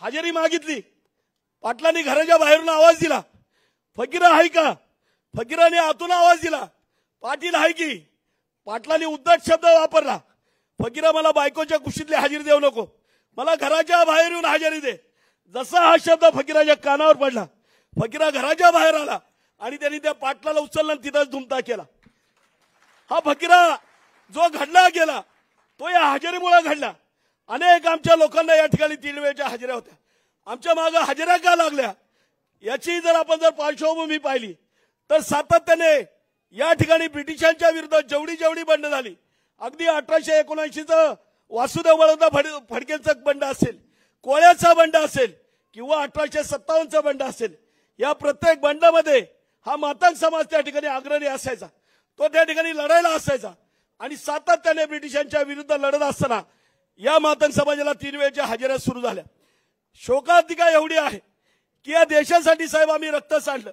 हजेरी मागितली, पाटलांनी घराच्या बाहेरून आवाज दिला, फकीरा आहे का? फकीराने आतून आवाज दिला, पाटील आहे की? पाटलांनी उद्धट शब्द वापरला, फकीरा मला बायकोच्या कुशीतली हजेरी देऊ नको, मला घराच्या बाहेर येऊन हजेरी दे. जसा हा शब्द फकीराच्या कानावर पडला, फकीरा घराच्या बाहेर आला आणि त्यांनी त्या पाटलाला उचलला आणि तिथंच धुमता केला. हा फकीरा जो घडला गेला तो या हजेरीमुळे घडला. अनेक आमच्या लोकांना या ठिकाणी 3 वेळच्या हजेऱ्या होत्या. आमच्या मागे हजेऱ्या का लागल्या याची जर आपण पार्श्वभूमी पाहिली तर सातत्याने या ठिकाणी ब्रिटिशांच्या विरुद्ध जेवढी बंड झाली, अगदी 1879चं वासुदेव बळवंत फडकेंचं बंड असेल, कोळ्याचा बंड असेल किंवा 1857चा बंड असेल, या प्रत्येक बंडामध्ये हा मातंग समाज त्या ठिकाणी अग्रणी असायचा. तो त्या ठिकाणी लढायला असायचा आणि सातत्याने ब्रिटिशांच्या विरुद्ध लढत असताना या मातंग समाजाला 3 वेळच्या हजेऱ्या सुरू झाल्या. शोकांतिका एवढी आहे की या देशासाठी साहेब आम्ही रक्त सांडलं,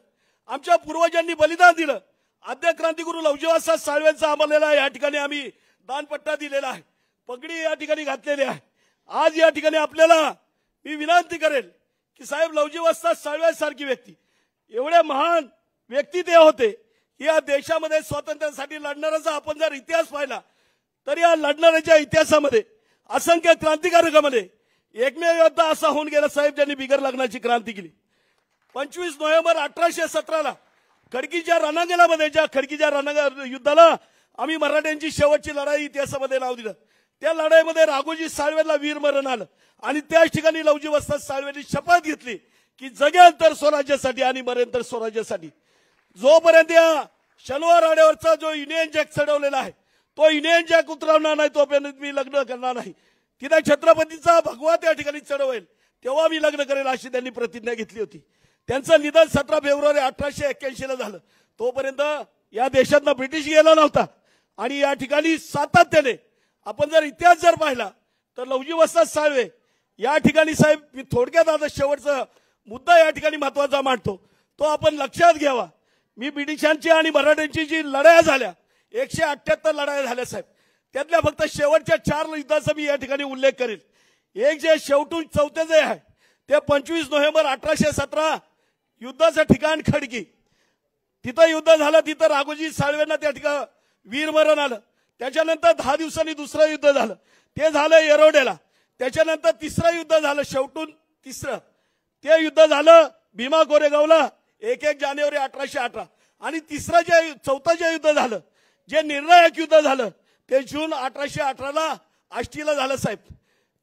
आमच्या पूर्वजांनी बलिदान दिलं. आद्य क्रांतिगुरू लवजीवासा साळवेंचा आम्हाला या ठिकाणी आम्ही दानपट्टा दिलेला आहे, पगडी या ठिकाणी घातलेली आहे. आज या ठिकाणी आपल्याला मी विनंती करेल की साहेब लवजीवासा साळवेंसारखी व्यक्ती, एवढे महान व्यक्ती ते होते, या देशामध्ये स्वातंत्र्यासाठी लढणाऱ्याचा आपण जर इतिहास पाहिला तर या लढणाऱ्याच्या इतिहासामध्ये असंख्य क्रांतिकारकामध्ये एकमेव योद्धा असा होऊन गेला साहेब ज्यांनी बिगर लग्नाची क्रांती केली. 25 नोव्हेंबर 1817ला खडकीच्या रणांगणामध्ये, ज्या खडकीच्या युद्धाला आम्ही मराठ्यांची शेवटची लढाई इतिहासामध्ये नाव दिलं, त्या लढाईमध्ये राघोजी साळवेंना वीरमरण आलं आणि त्याच ठिकाणी लवजीवासा साळवेंनी शपथ घेतली की जगेल तर स्वराज्यासाठी आणि मरेल तर स्वराज्यासाठी. जोपर्यंत या शनिवार आड्यावरचा जो युनियन जॅक चढवलेला आहे तो युनियन जॅक उतरवणार नाही तोपर्यंत मी लग्न करणार नाही. तिथे छत्रपतीचा भगवा त्या ठिकाणी चढवेल तेव्हा मी लग्न करेल अशी त्यांनी प्रतिज्ञा घेतली होती. त्यांचं निधन 17 फेब्रुवारी 1881 ला झालं. तोपर्यंत या देशातनं ब्रिटिश गेला नव्हता आणि या ठिकाणी सातत्याने आपण जर इतिहास जर पाहिला तर लवजीवासा साळवे या ठिकाणी साहेब, मी थोडक्यात आता शेवटचा मुद्दा या ठिकाणी महत्वाचा मांडतो, तो आपण लक्षात घ्यावा. मी ब्रिटिशांची आणि मराठ्यांची जी लढाया झाल्या 178 लढाया झाल्या साहेब, त्यातल्या फक्त शेवटच्या 4 युद्धाचा मी या ठिकाणी उल्लेख करेल. एक जे शेवटून चौथे जे आहे ते 25 नोव्हेंबर 1817 युद्धाचं ठिकाण खडकी, तिथं युद्ध झालं, तिथं राघोजी साळवेंना त्या ठिकाणी वीरमरण आलं. त्याच्यानंतर 10 दिवसांनी दुसरं युद्ध झालं, ते झालं येरवड्याला. त्याच्यानंतर तिसरं युद्ध झालं, शेवटून तिसरं ते युद्ध झालं भीमा कोरेगावला 1 जानेवारी 1818. आणि चौथं जे युद्ध झालं, जे निर्णायक युद्ध झालं, ते जून 1818ला आष्टीला झालं साहेब.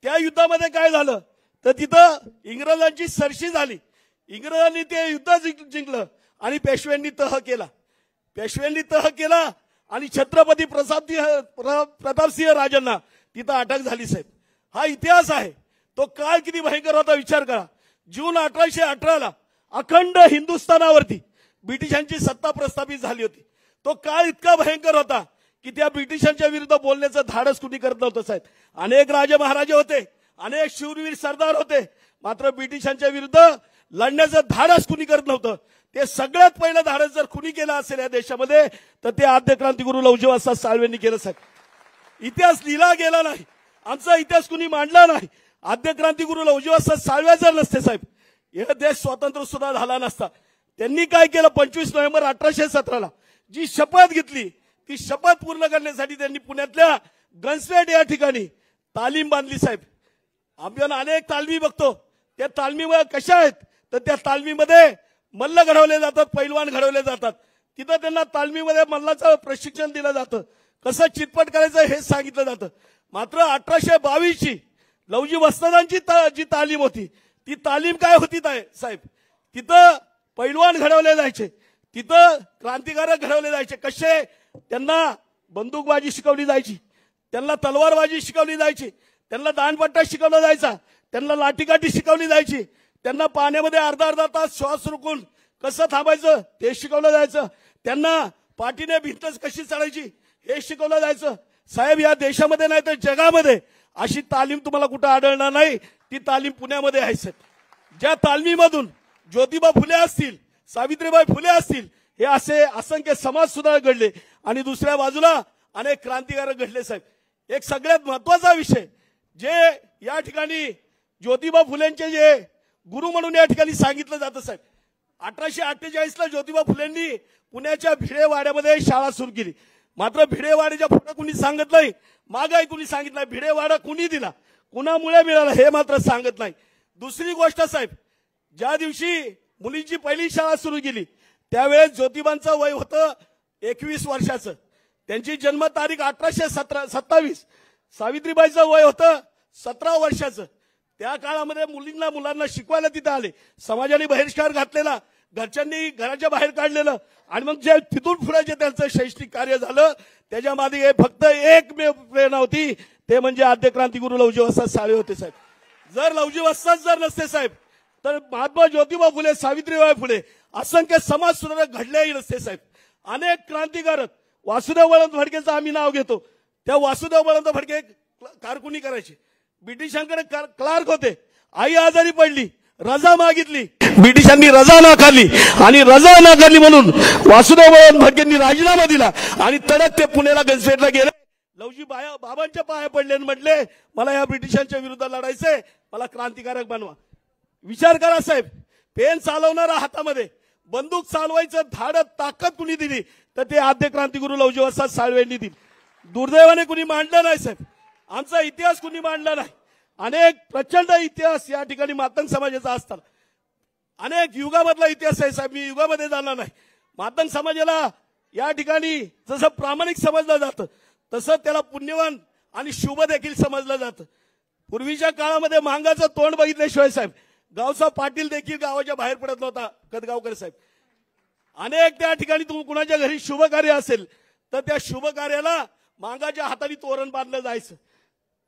त्या युद्धामध्ये काय झालं तर तिथं इंग्रजांची सरशी झाली, इंग्रजांनी ते युद्ध जिंकलं आणि पेशव्यांनी तह केला आणि छत्रपती प्रतापसिंह राजांना तिथं अटक झाली साहेब. हा इतिहास आहे. तो काळ किती भयंकर होता विचार करा. जून 1818ला अखंड हिंदुस्थानावरती ब्रिटिशांची सत्ता प्रस्थापित झाली होती. तो काळ इतका भयंकर होता की त्या ब्रिटिशांच्या विरुद्ध बोलण्याचं धाडस कुणी करत नव्हतं साहेब. अनेक राजे महाराजे होते, अनेक शूरवीर सरदार होते, मात्र ब्रिटिशांच्या विरुद्ध लढण्याचं धाडस कुणी करत नव्हतं. ते सगळ्यात पहिलं धाडस जर कुणी केलं असेल या देशामध्ये तर ते आद्य क्रांतिगुरू लवजीवासा साळवेंनी केलं साहेब. इतिहास लिहिला गेला नाही, आमचा इतिहास कुणी मांडला नाही. आद्य क्रांतिगुरू लवजीवासा साळवे जर नसते साहेब, हे देश स्वतंत्र सुद्धा झाला नसता. त्यांनी काय केलं, 25 नोव्हेंबर 1817ला जी शपथ घेतली ती शपथ पूर्ण करण्यासाठी त्यांनी पुण्यातल्या गनस्टेट या ठिकाणी तालीम बांधली साहेब. आपण अनेक तालमी बघतो, त्या तालमीमध्ये कशा आहेत तर त्या तालमीमध्ये मल्ल घडवले जातात, पैलवान घडवले जातात. तिथं त्यांना तालमीमध्ये मल्लाचं प्रशिक्षण दिलं जातं, कसं चितपट करायचं हे सांगितलं जातं. मात्र 1822ची लवजी वस्तादांची जी तालीम होती ती तालीम काय होती साहेब, तिथं पैलवान घडवले जायचे, तिथं क्रांतिकारक घडवले जायचे. कसे, त्यांना बंदूकबाजी शिकवली जायची, त्यांना तलवारबाजी शिकवली जायची, त्यांना दांडपट्टा शिकवला जायचा, त्यांना लाठीकाठी शिकवली जायची, त्यांना पाण्यामध्ये अर्धा तास श्वास रोखून कसं थांबायचं ते शिकवलं जायचं, त्यांना पाठीने भिंतच कशी चढायची हे शिकवलं जायचं. साहेब, या देशामध्ये नाही तर जगामध्ये अशी तालीम तुम्हाला कुठं आढळणार नाही. ती तालीम पुण्यामध्ये आहे साहेब. ज्या तालमीमधून ज्योतिबा फुले असतील, सावित्रीबाई फुले असतील, हे असे असंख्य समाज सुधारक घडले आणि दुसऱ्या बाजूला अनेक क्रांतिकारक घडले साहेब. एक सगळ्यात महत्वाचा विषय जे या ठिकाणी ज्योतिबा फुलेंचे जे गुरु म्हणून या ठिकाणी सांगितलं जातं साहेब. 1848ला ज्योतिबा फुलेंनी पुण्याच्या भिडेवाड्यामध्ये शाळा सुरू केली. मात्र भिडेवाड्याच्या पुढे कुणी सांगत नाही, मागाई कुणी सांगितलं नाही, भिडेवाडा कुणी दिला, कुणामुळे मिळाला हे मात्र सांगत नाही. दुसरी गोष्ट साहेब, ज्या दिवशी मुलींची पहिली शाळा सुरू केली त्यावेळेस ज्योतिबांचं वय होतं 21 वर्षाचं. त्यांची जन्मतारीख 1827. सावित्रीबाईचं वय होतं 17 वर्षाचं. त्या काळामध्ये मुलांना शिकवायला तिथे आले. समाजाने बहिष्कार घातलेला, घरच्यांनी घराच्या बाहेर काढलेलं आणि मग जे तिथून पुढे जे त्यांचं शैक्षणिक कार्य झालं त्याच्या मागे फक्त एकमेव प्रेरणा होती, ते म्हणजे आद्य क्रांतिगुरू लवजी वस्ताद साळवे होते साहेब. जर लवजी वस्ताद जर नसते साहेब तर महात्मा ज्योतिबा फुले, सावित्रीबाई फुले असंख्य समाज सुधारक घडलेही नसते साहेब. अनेक क्रांतिकारक, वासुदेव बळवंत फडकेचं आम्ही नाव घेतो, त्या वासुदेव बळवंत फडके कारकुनी करायचे, ब्रिटिशांकडे क्लार्क होते. आई आजारी पडली, रजा मागितली, ब्रिटिशांनी रजा नाकारली आणि रजा नाकारली म्हणून वासुदेव बळवंत फडकेंनी राजीनामा दिला आणि तडक ते पुण्याला गंजपेटला गेले. लवजी बाबांच्या पाया पडले आणि म्हटले मला या ब्रिटिशांच्या विरुद्ध लढायचंय, मला क्रांतिकारक बनवा. विचार करा साहेब, पेन चालवणारा हातामध्ये बंदूक चालवायचं धाडत ताकद कुणी दिली तर ते आद्य क्रांतिगुरू लवजी वस्ताद साळवेंनी दिली. दुर्दैवाने कुणी मांडलं नाही साहेब, आमचा इतिहास कुणी मांडला नाही. अनेक प्रचंड इतिहास या ठिकाणी मातंग समाजाचा असतात. अनेक युगामधला इतिहास आहे साहेब, मी युगामध्ये जाणार नाही. मातंग समाजाला या ठिकाणी जसं प्रामाणिक समजलं जातं तसं त्याला पुण्यवान आणि शुभ देखील समजलं जातं. पूर्वीच्या काळामध्ये मांगाचं तोंड बघितल्याशिवाय साहेब गावचा पाटील देखील गावाच्या बाहेर पडत नव्हता. कदगावकर साहेब, अनेक त्या ठिकाणी कुणाच्या घरी शुभ कार्य असेल तर त्या शुभ कार्याला मांगाच्या हाताने तोरण बांधलं जायचं,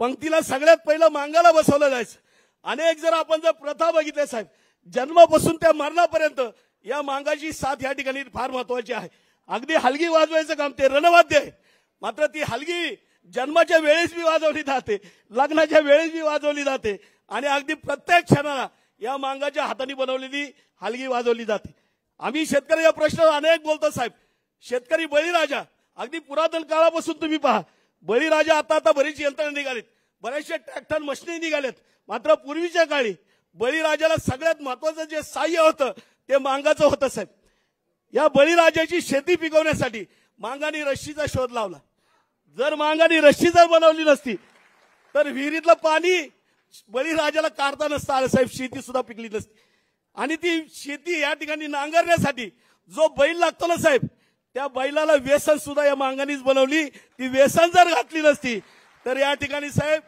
पंक्तीला सगळ्यात पहिलं मांगाला बसवलं जायचं. अनेक जर आपण जर प्रथा बघितल्या साहेब, जन्मापासून त्या मरणापर्यंत या मांगाची साथ या ठिकाणी फार महत्वाची आहे. अगदी हलगी वाजवायचं काम ते रणवाद्य आहे, मात्र ती हलगी जन्माच्या वेळेस बी वाजवली जाते, लग्नाच्या वेळेस बी वाजवली जाते आणि अगदी प्रत्येक क्षणाला या मांगाच्या हाताने बनवलेली हलगी वाजवली जाते. आम्ही शेतकऱ्याच्या प्रश्नावर अनेक बोलतो साहेब. शेतकरी बळीराजा अगदी पुरातन काळापासून तुम्ही पहा, बळीराजा आता बरीच यंत्रणा निघालीत, बरेचसे ट्रॅक्टर मशीनी निघालेत. मात्र पूर्वीच्या काळी बळीराजाला सगळ्यात महत्वाचं जे सहाय्य होतं ते मांगाचं होतं साहेब. या बळीराजाची शेती पिकवण्यासाठी मांगाने रश्शीचा शोध लावला. जर मांगाने रश्शी जर बनवली नसती तर विहिरीतलं पाणी बळीराजाला काढता नसतं आलं साहेब, शेती सुद्धा पिकली नसती. आणि ती शेती या ठिकाणी नांगरण्यासाठी जो बैल लागतो ना साहेब, त्या बैलाला व्यसन सुद्धा या मांगानीच बनवली. ती व्यसन जर घातली नसती तर या ठिकाणी साहेब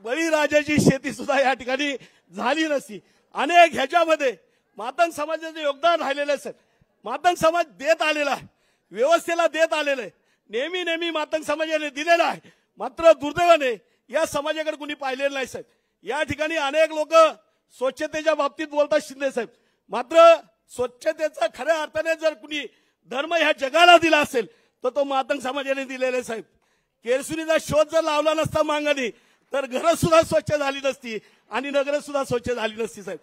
बळीराजाची शेती सुद्धा या ठिकाणी झाली नसती. अनेक ह्याच्यामध्ये मातंग समाजाचं योगदान राहिलेलं आहे साहेब. मातंग समाज देत आलेला आहे, व्यवस्थेला देत आलेलं आहे, नेहमी मातंग समाजाने दिलेला आहे. मात्र दुर्दैवाने या समाजाकडे कुणी पाहिलेलं नाही साहेब. या ठिकाणी अनेक लोक स्वच्छतेच्या बाबतीत बोलतात शिंदे साहेब, मात्र स्वच्छतेचा खऱ्या अर्थाने जर कुणी धर्म ह्या जगाला दिला असेल तर तो मातंग समाजाने दिलेला साहेब. केरसुनीचा शोध जर लावला नसता मांगाने तर घरं सुद्धा स्वच्छ झाली नसती आणि नगरं सुद्धा स्वच्छ झाली नसती साहेब.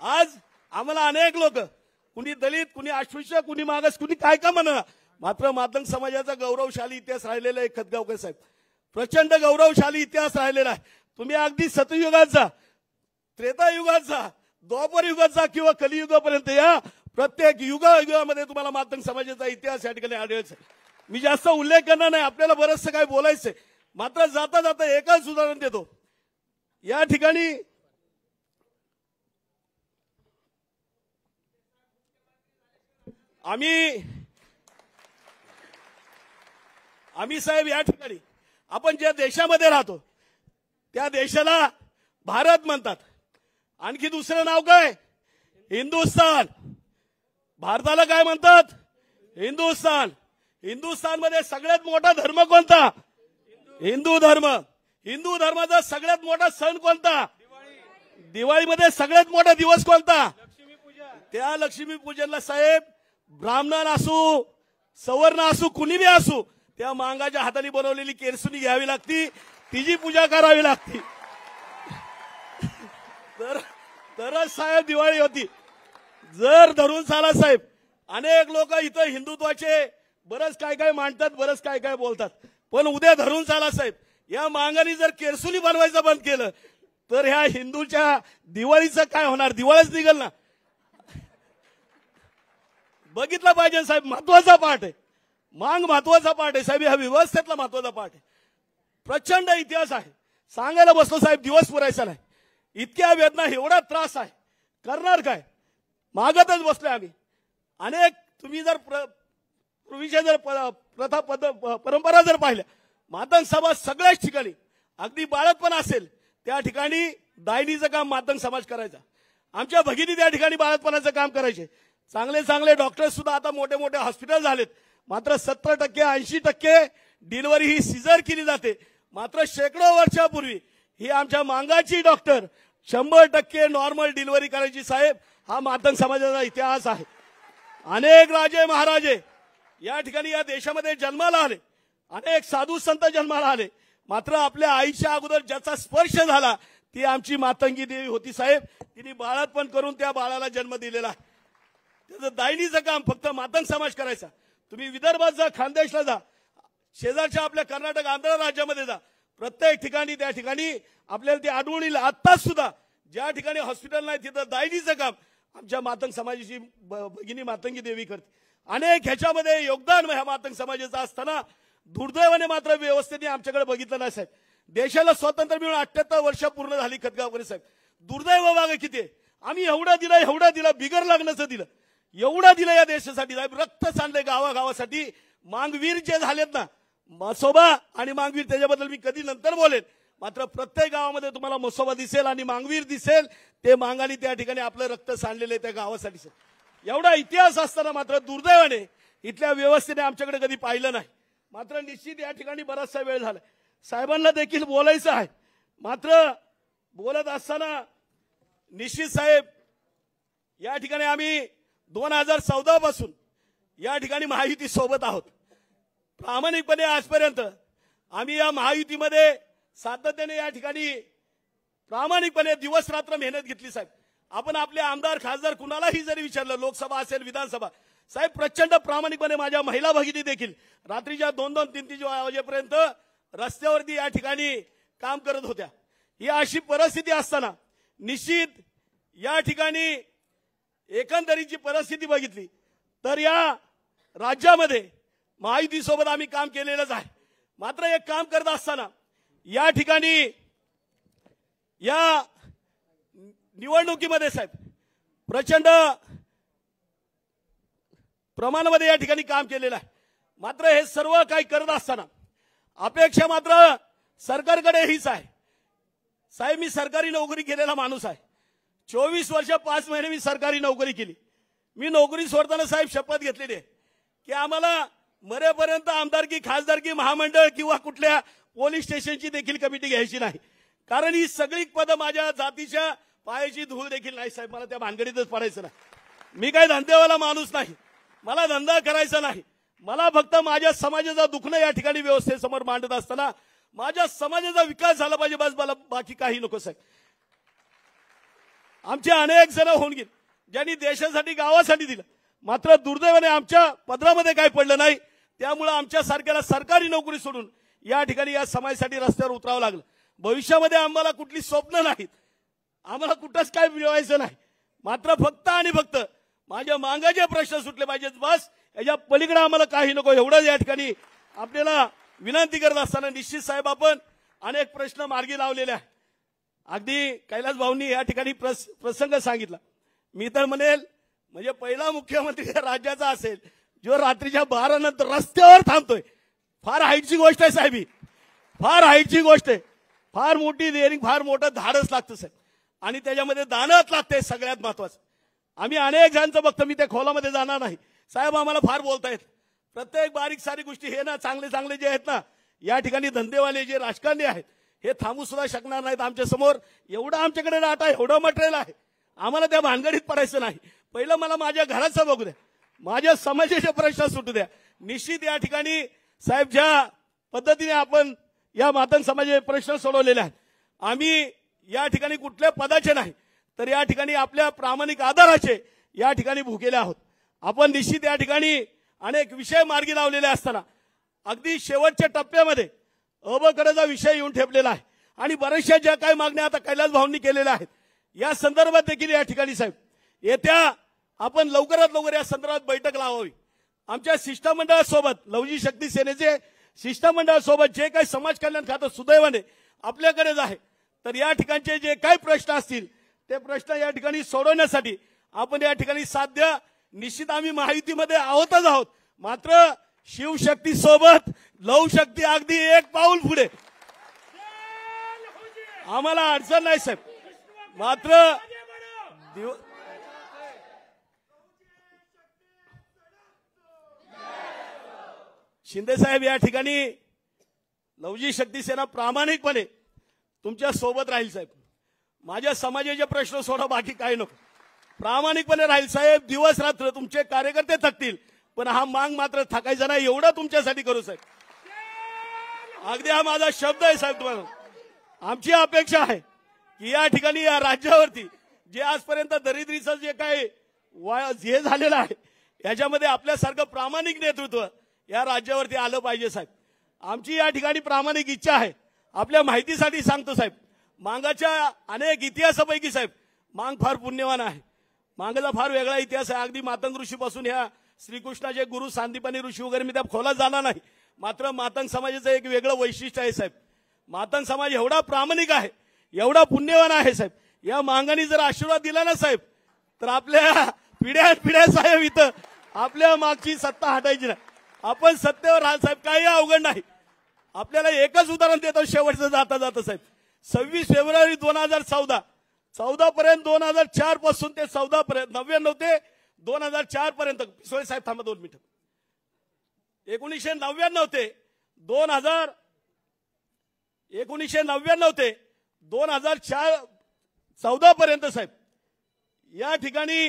आज आम्हाला अनेक लोक, कुणी दलित, कुणी अस्पृश्य, कुणी मागास, कुणी काय का म्हणा, मात्र मातंग समाजाचा गौरवशाली इतिहास राहिलेला आहे. खतगावकर साहेब, प्रचंड गौरवशाली इतिहास राहिलेला आहे. तुम्ही अगदी सतयुगात जा, त्रेतायुगात जा, द्वापर युगात जा किंवा कलियुगापर्यंत या, प्रत्येक युगामध्ये तुम्हाला मातंग समाजाचा इतिहास या ठिकाणी आढळेल. मी जास्त उल्लेख करणार नाही, आपल्याला बरंचसं काय बोलायचंय. मात्र जाता जाता एकच उदाहरण देतो. या ठिकाणी आम्ही साहेब या ठिकाणी आपण ज्या देशामध्ये राहतो त्या देशाला भारत म्हणतात. आणखी दुसरं नाव काय? हिंदुस्थान. भारताला काय म्हणतात? हिंदुस्थान. हिंदुस्थानमध्ये सगळ्यात मोठा धर्म कोणता? हिंदू धर्म. हिंदू धर्माचा सगळ्यात मोठा सण कोणता? दिवाळीमध्ये सगळ्यात मोठा दिवस कोणता? त्या लक्ष्मी पूजनला साहेब ब्राह्मण असू, सवर्ण असू, कुणी बी असू, त्या मांगाच्या हाताने बनवलेली केरसुनी घ्यावी लागती, तिची पूजा करावी लागती, तरच साहेब दिवाळी होती. जर धरून चाला साहेब, अनेक लोक इथं हिंदुत्वाचे बरंच काय काय मांडतात, बरंच काय काय बोलतात, पण उद्या धरून चाला साहेब, या मांगाने जर केरसुनी बनवायचं बंद केलं तर ह्या हिंदूच्या दिवाळीचं काय होणार? दिवाळीच निघेल ना. बघितलं पाहिजे साहेब, महत्वाचा पाठ आहे. मांग महत्वाचा पाठ आहे साहेब, हा व्यवस्थेतला महत्वाचा पाठ आहे. प्रचंड इतिहास आहे. सांगायला बसलो साहेब दिवस पुरायचा नाही. इतक्या वेदना, एवढा त्रास आहे, करणार काय? मागतच बसलोय आम्ही. अनेक तुम्ही जर पूर्वीच्या जर प्रथा परंपरा जर पाहिल्या, मातंग समाज सगळ्याच ठिकाणी, अगदी बाळतपण असेल त्या ठिकाणी दायनीचं काम मातंग समाज करायचा. आमच्या भगिनी त्या ठिकाणी बाळतपणाचं काम करायचे. चांगले चांगले डॉक्टर सुद्धा आता मोठे मोठे हॉस्पिटल झालेत. मात्र 70% 80% डिलिव्हरी ही सिझर केली जाते. मात्र शेकडो वर्षापूर्वी ही आमच्या मांगाची डॉक्टर 100% नॉर्मल डिलिव्हरी करायची साहेब. हा मातंग समाजाचा इतिहास आहे. अनेक राजे महाराजे या ठिकाणी या देशामध्ये जन्माला आले, अनेक साधू संत जन्माला आले. मात्र आपल्या आईच्या अगोदर ज्याचा स्पर्श झाला ती आमची मातंगी देवी होती साहेब. तिने बाळातपण करून त्या बाळाला जन्म दिलेला आहे. त्याचं दायनीचं काम फक्त मातंग समाज करायचा. तुम्ही विदर्भात जा, खानदेशला जा, शेजारच्या आपल्या कर्नाटक आंध्र राज्यामध्ये जा, प्रत्येक ठिकाणी त्या ठिकाणी आपल्याला ते आढळून येईल. आत्ताच सुद्धा ज्या ठिकाणी हॉस्पिटल नाही तिथं दायनीचं काम आमच्या मातंग समाजाची भगिनी मातंगी देवी करते. अनेक ह्याच्यामध्ये योगदान ह्या मातंग समाजाचं असताना दुर्दैवाने मात्र व्यवस्थेने आमच्याकडे बघितलं नाही साहेब. देशाला स्वातंत्र्य मिळून 78 वर्ष पूर्ण झाली खतगावकर साहेब. दुर्दैव बघा किती. आम्ही एवढं दिलं, बिगर लग्नाचं दिलं, एवढं दिलं या देशासाठी साहेब. रक्त सांडले गावागावासाठी. मांगवीर जे झालेत ना, मसोबा आणि मांगवीर, त्याच्याबद्दल मी कधी नंतर बोलेन. मात्र प्रत्येक गावामध्ये तुम्हाला मसोबा दिसेल आणि मांगवीर दिसेल. ते मांगानी त्या ठिकाणी आपलं रक्त सांडलेलं आहे त्या गावासाठी. एवढा इतिहास असताना मात्र दुर्दैवाने इथल्या व्यवस्थेने आमच्याकडे कधी पाहिलं नाही. मात्र निश्चित या ठिकाणी बराचसा वेळ झाला. साहेबांना देखील बोलायचं आहे. मात्र बोलत असताना निश्चित साहेब या ठिकाणी आम्ही 2014 पासून या ठिकाणी महायुती सोबत आहोत. प्रामाणिकपणे आजपर्यंत आम्ही या महायुतीमध्ये सातत्याने या ठिकाणी प्रामाणिकपणे दिवस रात्र मेहनत घेतली साहेब. आपण आपले आमदार खासदार कुणालाही जरी विचारलं, लोकसभा असेल विधानसभा, साहेब प्रचंड प्रामाणिकपणे माझ्या महिला भगिनी देखील रात्रीच्या 2-2, 3-3 वाजेपर्यंत रस्त्यावरती या ठिकाणी काम करत होत्या. ही अशी परिस्थिती असताना निश्चित या ठिकाणी एकंदरीची परिस्थिती बघितली तर या राज्यामध्ये महायुतीसोबत आम्ही काम केलेलंच आहे. मात्र एक काम करत असताना या ठिकाणी या निवडणुकीमध्ये साहेब प्रचंड प्रमाणामध्ये या ठिकाणी काम केलेलं आहे. मात्र हे सर्व काही करत असताना अपेक्षा मात्र सरकारकडे हीच आहे साहेब. मी सरकारी नोकरी केलेला माणूस आहे. 24 वर्ष 5 महिने मी सरकारी नोकरी केली. मी नोकरी सोडताना साहेब शपथ घेतलेली आहे की आम्हाला मरेपर्यंत आमदारकी, खासदारकी, महामंडळ किंवा कुठल्या पोलीस स्टेशनची देखील कमिटी घ्यायची नाही. कारण ही सगळी पदं माझ्या जातीच्या पायाची धूळ देखील नाही साहेब. मला त्या भानगडीतच पडायचं नाही. मी काही धंदेवाला माणूस नाही. मला धंदा करायचा नाही. मला फक्त माझ्या समाजाचं दुखणं या ठिकाणी व्यवस्थेसमोर मांडत असताना माझ्या समाजाचा विकास झाला पाहिजे, बस. मला बाकी काही नको साहेब. आमचे अनेक जण होऊन गेले ज्यांनी देशासाठी गावासाठी दिलं. मात्र दुर्दैवाने आमच्या पदरामध्ये काही पडलं नाही. त्यामुळे आमच्या सारख्याला सरकारी नोकरी सोडून या ठिकाणी या समाजासाठी रस्त्यावर उतरावं लागलं. भविष्यामध्ये आम्हाला कुठली स्वप्न नाहीत, आम्हाला कुठंच काय मिळवायचं नाही. मात्र फक्त आणि फक्त माझ्या मांगाचे प्रश्न सुटले पाहिजेत, बस. याच्या पलीकडे आम्हाला काही नको. एवढंच या ठिकाणी आपल्याला विनंती करत असताना निश्चित साहेब आपण अनेक प्रश्न मार्गी लावलेले आहेत. अगदी कैलास भाऊंनी या ठिकाणी प्रसंग सांगितला. मी तर म्हणेल म्हणजे पहिला मुख्यमंत्री राज्याचा असेल जो रात्रीच्या 12 नंतर रस्त्यावर थांबतोय. फार हाईटची गोष्ट आहे साहेब. ही फार हाईटची गोष्ट आहे. फार मोठी डेअरिंग, फार मोठं धाडस लागतं साहेब. आणि त्याच्यामध्ये दानत लागते सगळ्यात महत्वाचं. आम्ही अनेक जणांचं बघतो. मी त्या खोलामध्ये जाणार नाही साहेब. आम्हाला फार बोलतायत प्रत्येक बारीक सारीक गोष्टी. हे ना चांगले चांगले जे आहेत ना या ठिकाणी धंदेवाले जे राजकारणी आहेत हे थांबू सुद्धा शकणार नाहीत आमच्या समोर. एवढं आमच्याकडे डाटा, एवढं मटेरियल आहे. आम्हाला त्या भानगडीत पडायचं नाही. पहिलं मला माझ्या घराचं बघू द्या, माझ्या समाजाचे प्रश्न सुटू द्या. निश्चित या ठिकाणी साहेब ज्या पद्धतीने आपण या मातंग समाजाचे प्रश्न सोडवलेले आहेत, आम्ही या ठिकाणी कुठल्या पदाचे नाही तर या ठिकाणी आपल्या प्रामाणिक आधाराचे या ठिकाणी भुकेले आहोत. आपण निश्चित या ठिकाणी अनेक विषय मार्गी लावलेले असताना अगदी शेवटच्या टप्प्यामध्ये अबकडेचा विषय येऊन ठेपलेला आहे. आणि बऱ्याचशा ज्या काही मागण्या आता कैलास भाऊंनी केलेल्या आहेत या संदर्भात देखील या ठिकाणी साहेब येत्या आपण लवकरात लवकर या संदर्भात बैठक लावावी। आमच्या शिष्टमंडळासोबत लवजी शक्ती सेनेचे शिष्टमंडळासोबत जे काही समाज कल्याण खातं सुदैवाने आपल्याकडेच आहे, तर या ठिकाणचे जे काही प्रश्न असतील ते प्रश्न या ठिकाणी सोडवण्यासाठी आपण या ठिकाणी साध्य निश्चित आम्ही महायुतीमध्ये आहोतच आहोत, मात्र शिवशक्ती सोबत लवशक्ती अगदी एक पाऊल पुढे, आम्हाला अडचण नाही साहेब। मात्र शिंदे साहेब या ठिकाणी लवजी शक्ती सेना प्रामाणिकपणे तुमच्या सोबत राहील साहेब। माझ्या समाजाचे प्रश्न सोडा, बाकी काही नको, प्रामाणिकपणे राहील साहेब। दिवस रात्र तुमचे कार्यकर्ते थकतील पण हा मांग मात्र थकायचा नाही, एवढा तुमच्यासाठी करू साहेब। अगदी हा माझा शब्द आहे साहेब तुम्हाला। आमची अपेक्षा आहे की या ठिकाणी या राज्यावरती जे आजपर्यंत दरिद्रीचं जे काही जे झालेलं आहे याच्यामध्ये आपल्यासारखं प्रामाणिक नेतृत्व या राज्यावरती आलं पाहिजे साहेब। आमची या ठिकाणी प्रामाणिक इच्छा आहे। आपल्या माहितीसाठी सांगतो साहेब, मांगाच्या अनेक इतिहासापैकी साहेब मांग फार पुण्यवान आहे। मांगाचा फार वेगळा इतिहास आहे। अगदी मातंग ऋषीपासून ह्या श्रीकृष्णाचे गुरु सांदीपनी ऋषी वगैरे मी त्या खोलात जाणार नाही, मात्र मातंग समाजाचं एक वेगळं वैशिष्ट्य आहे साहेब। मातंग समाज एवढा प्रामाणिक आहे, एवढा पुण्यवान आहे साहेब। या मांगाने जर आशीर्वाद दिला ना साहेब तर आपल्या पिढ्या साहेब इथं आपल्या मागची सत्ता हटायची नाही, आपण सत्तेवर राहाल साहेब, काही अवघड नाही। आपल्याला एकच उदाहरण देतो शेवटचं जाता जाता साहेब, 26 फेब्रुवारी 2014 पर्यंत 2004 पासून ते 14 पर्यंत 99 ते 2004 पर्यंत पिसोळे साहेब थांबा 2 मिनिटं, 1999 ते 2014 पर्यंत साहेब या ठिकाणी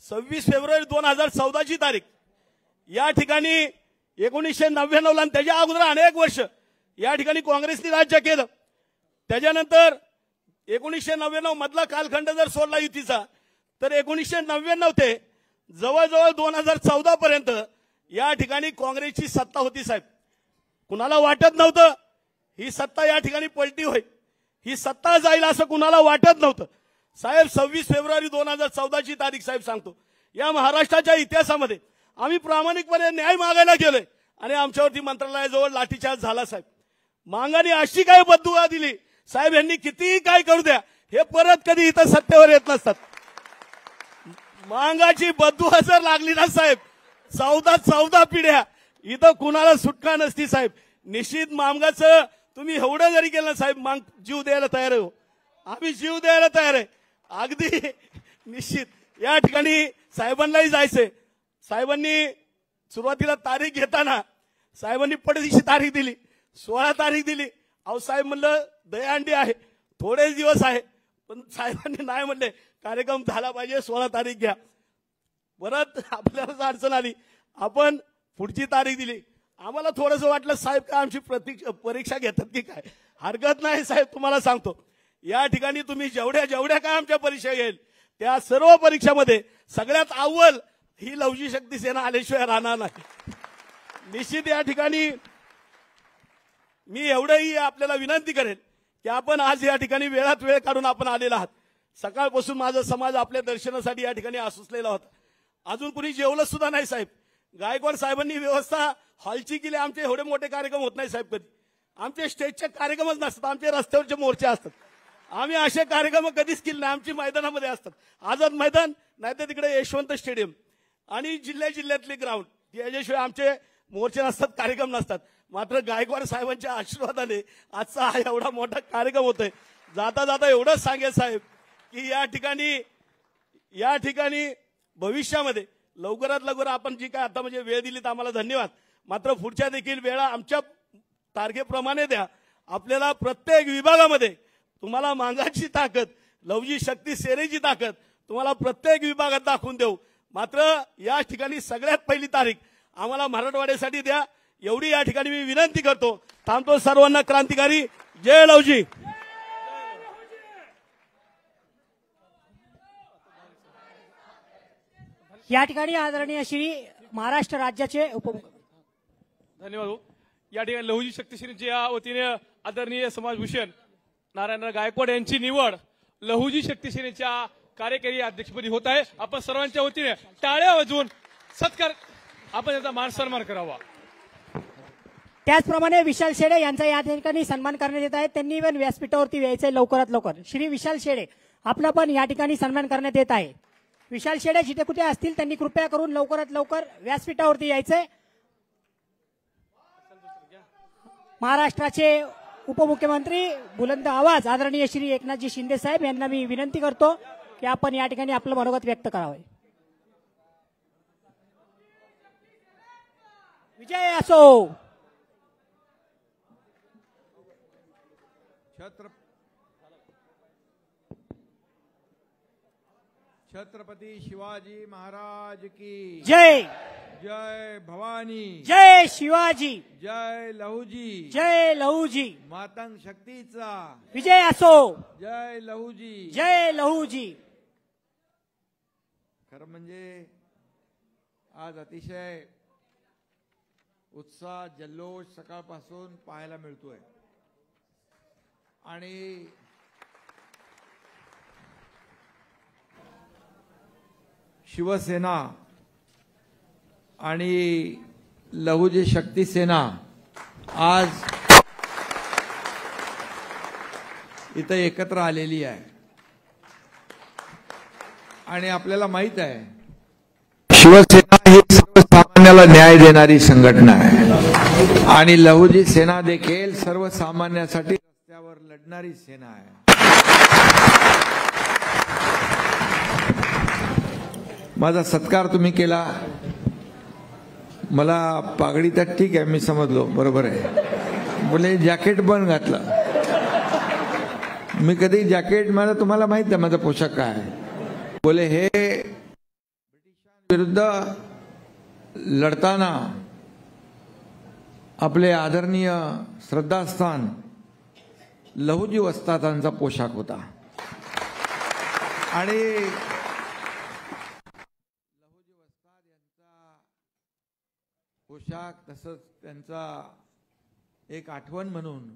26 फेब्रुवारी 2014 ची तारीख या ठिकाणी 1999 ला त्याच्या अगोदर अनेक वर्ष या ठिकाणी काँग्रेसने राज्य केलं। त्याच्यानंतर 1999 मधला कालखंड जर सोडला युतीचा तर 1999 ते जवळजवळ 2014 पर्यंत या ठिकाणी काँग्रेसची सत्ता होती साहेब। कुणाला वाटत नव्हतं ही सत्ता या ठिकाणी पलटी होईल, ही सत्ता जाईल असं कुणाला वाटत नव्हतं साहेब। 26 फेब्रुवारी 2014 ची तारीख साहेब सांगतो, या महाराष्ट्राच्या इतिहासामध्ये आम्ही प्रामाणिकपणे न्याय मागायला गेलोय आणि आमच्यावरती मंत्रालयाजवळ लाठीचार्ज झाला साहेब। मांगाने अशी काय बददुआ दिली साहेब, यांनी कितीही काय करू द्या हे परत कधी इथं सत्तेवर येत नसतात। मांगाची बददुआ जर लागली ना साहेब 14 पिढ्या इथं कुणाला सुटका नसती साहेब। निश्चित मांगाचं तुम्ही एवढं जरी केलं साहेब, मांग जीव द्यायला तयार आहे, आम्ही जीव द्यायला तयार आहे अगदी निश्चित। या ठिकाणी साहेबांनाही जायचंय, साहेबांनी सुरुवातीला तारीख घेताना साहेबांनी पडदिशी तारीख दिली, 16 तारीख दिली। अहो साहेब म्हणलं दहीहंडी आहे, थोडेच दिवस आहे, पण साहेबांनी नाही म्हणले कार्यक्रम झाला पाहिजे 16 तारीख घ्या। परत आपल्याला अडचण आली, आपण पुढची तारीख दिली। आम्हाला थोडंसं वाटलं साहेब का आमची परीक्षा घेतात की काय, हरकत नाही साहेब, तुम्हाला सांगतो या ठिकाणी तुम्ही जेवढ्या काय आमच्या परीक्षा घेईल त्या सर्व परीक्षामध्ये सगळ्यात अव्वल ही लवजी शक्ती सेना आल्याशिवाय राहणार नाही। निश्चित या ठिकाणी मी एवढंही आपल्याला विनंती करेन की आपण आज या ठिकाणी वेळात वेळ काढून आपण आलेला आहात। सकाळपासून माझा समाज आपल्या दर्शनासाठी या ठिकाणी आसुसलेला होता, अजून कुणी जेवलं सुद्धा नाही साहेब। गायकवाड साहेबांनी व्यवस्था हॉलची केली, आमचे एवढे मोठे कार्यक्रम होत नाही साहेब कधी, आमचे स्टेजचे कार्यक्रमच नसतात, आमचे रस्त्यावरचे मोर्चे असतात, आम्ही असे कार्यक्रम कधीच केले नाही। आमची मैदानामध्ये असतात, आझाद मैदान नाही तर तिकडे यशवंत स्टेडियम आणि जिल्ह्यातले ग्राउंड, याच्याशिवाय आमचे मोर्चे नसतात, कार्यक्रम नसतात। मात्र गायकवाड साहेबांच्या आशीर्वादाने आजचा हा एवढा मोठा कार्यक्रम होतोय। जाता जाता एवढंच सांगेल साहेब की या ठिकाणी भविष्यामध्ये लवकरात लवकर आपण जी काय आता म्हणजे वेळ दिली तर आम्हाला धन्यवाद, मात्र पुढच्या देखील वेळा आमच्या तारखेप्रमाणे द्या। आपल्याला प्रत्येक विभागामध्ये तुम्हाला मांगाची ताकद, लवजी शक्ती सेनेची ताकद तुम्हाला प्रत्येक विभागात दाखवून देऊ। मात्र या ठिकाणी सगळ्यात पहिली तारीख आम्हाला मराठवाड्यासाठी द्या, एवढी या ठिकाणी मी विनंती करतो। थांबतो, सर्वांना क्रांतिकारी जय लवजी। या ठिकाणी आदरणीय श्री महाराष्ट्र राज्याचे उपमुख्यमंत्री धन्यवाद। या ठिकाणी लहुजी शक्ती सेनेच्या वतीने आदरणीय समाजभूषण नारायणराव गायकवाड यांची निवड लहुजी शक्ती सेनेच्या कार्यकारी अध्यक्षपदी होत आहे। आपण सर्वांच्या वतीने टाळ्या वाजवून सत्कार आपण याचा मान सन्मान करावा। त्याचप्रमाणे विशाल शेडे यांचा या ठिकाणी सन्मान करण्यात येत आहे। त्यांनी पण व्यासपीठावरती यायचंय लवकरात लवकर। श्री विशाल शेडे आपला पण या ठिकाणी सन्मान करण्यात येत आहे। विशाल शेडे जिथे कुठे असतील त्यांनी कृपया करून लवकरात लवकर व्यासपीठावरती यायचंय। महाराष्ट्राचे उपमुख्यमंत्री बुलंद आवाज आदरणीय श्री एकनाथजी शिंदे साहेब यांना मी विनंती करतो की आपण या ठिकाणी आपलं मनोगत व्यक्त करावे। विजय असो। छत्रपती शिवाजी महाराज की जय। जय भवानी। जय शिवाजी। जय लहुजी। जय लहुजी। मातंग शक्तीचा विजय असो। जय लहुजी। जय लहुजी। खरं म्हणजे आज अतिशय उत्साह जल्लोष सकाळपासून पाहायला मिळतोय आणि शिवसेना आणि लहुजी शक्ती सेना आज इथं एकत्र आलेली आहे आणि आपल्याला माहित आहे शिवसेना ही सर्वसामान्याला न्याय देणारी संघटना आहे आणि लहुजी सेना देखील सर्वसामान्यासाठी रस्त्यावर लढणारी सेना आहे। माझा सत्कार तुम्ही केला, मला पागडी तर ठीक आहे, मी समजलो बरोबर आहे, बोले जॅकेट पण घातलं। मी कधी जॅकेट मला तुम्हाला माहित आहे माझा पोशाख काय आहे, बोले हे ब्रिटिशांविरुद्ध लढताना आपले आदरणीय श्रद्धास्थान लहुजी वस्तादांचा पोशाख होता आणि लहुजी वस्ताद यांचा पोशाख तसंच त्यांचा एक आठवण म्हणून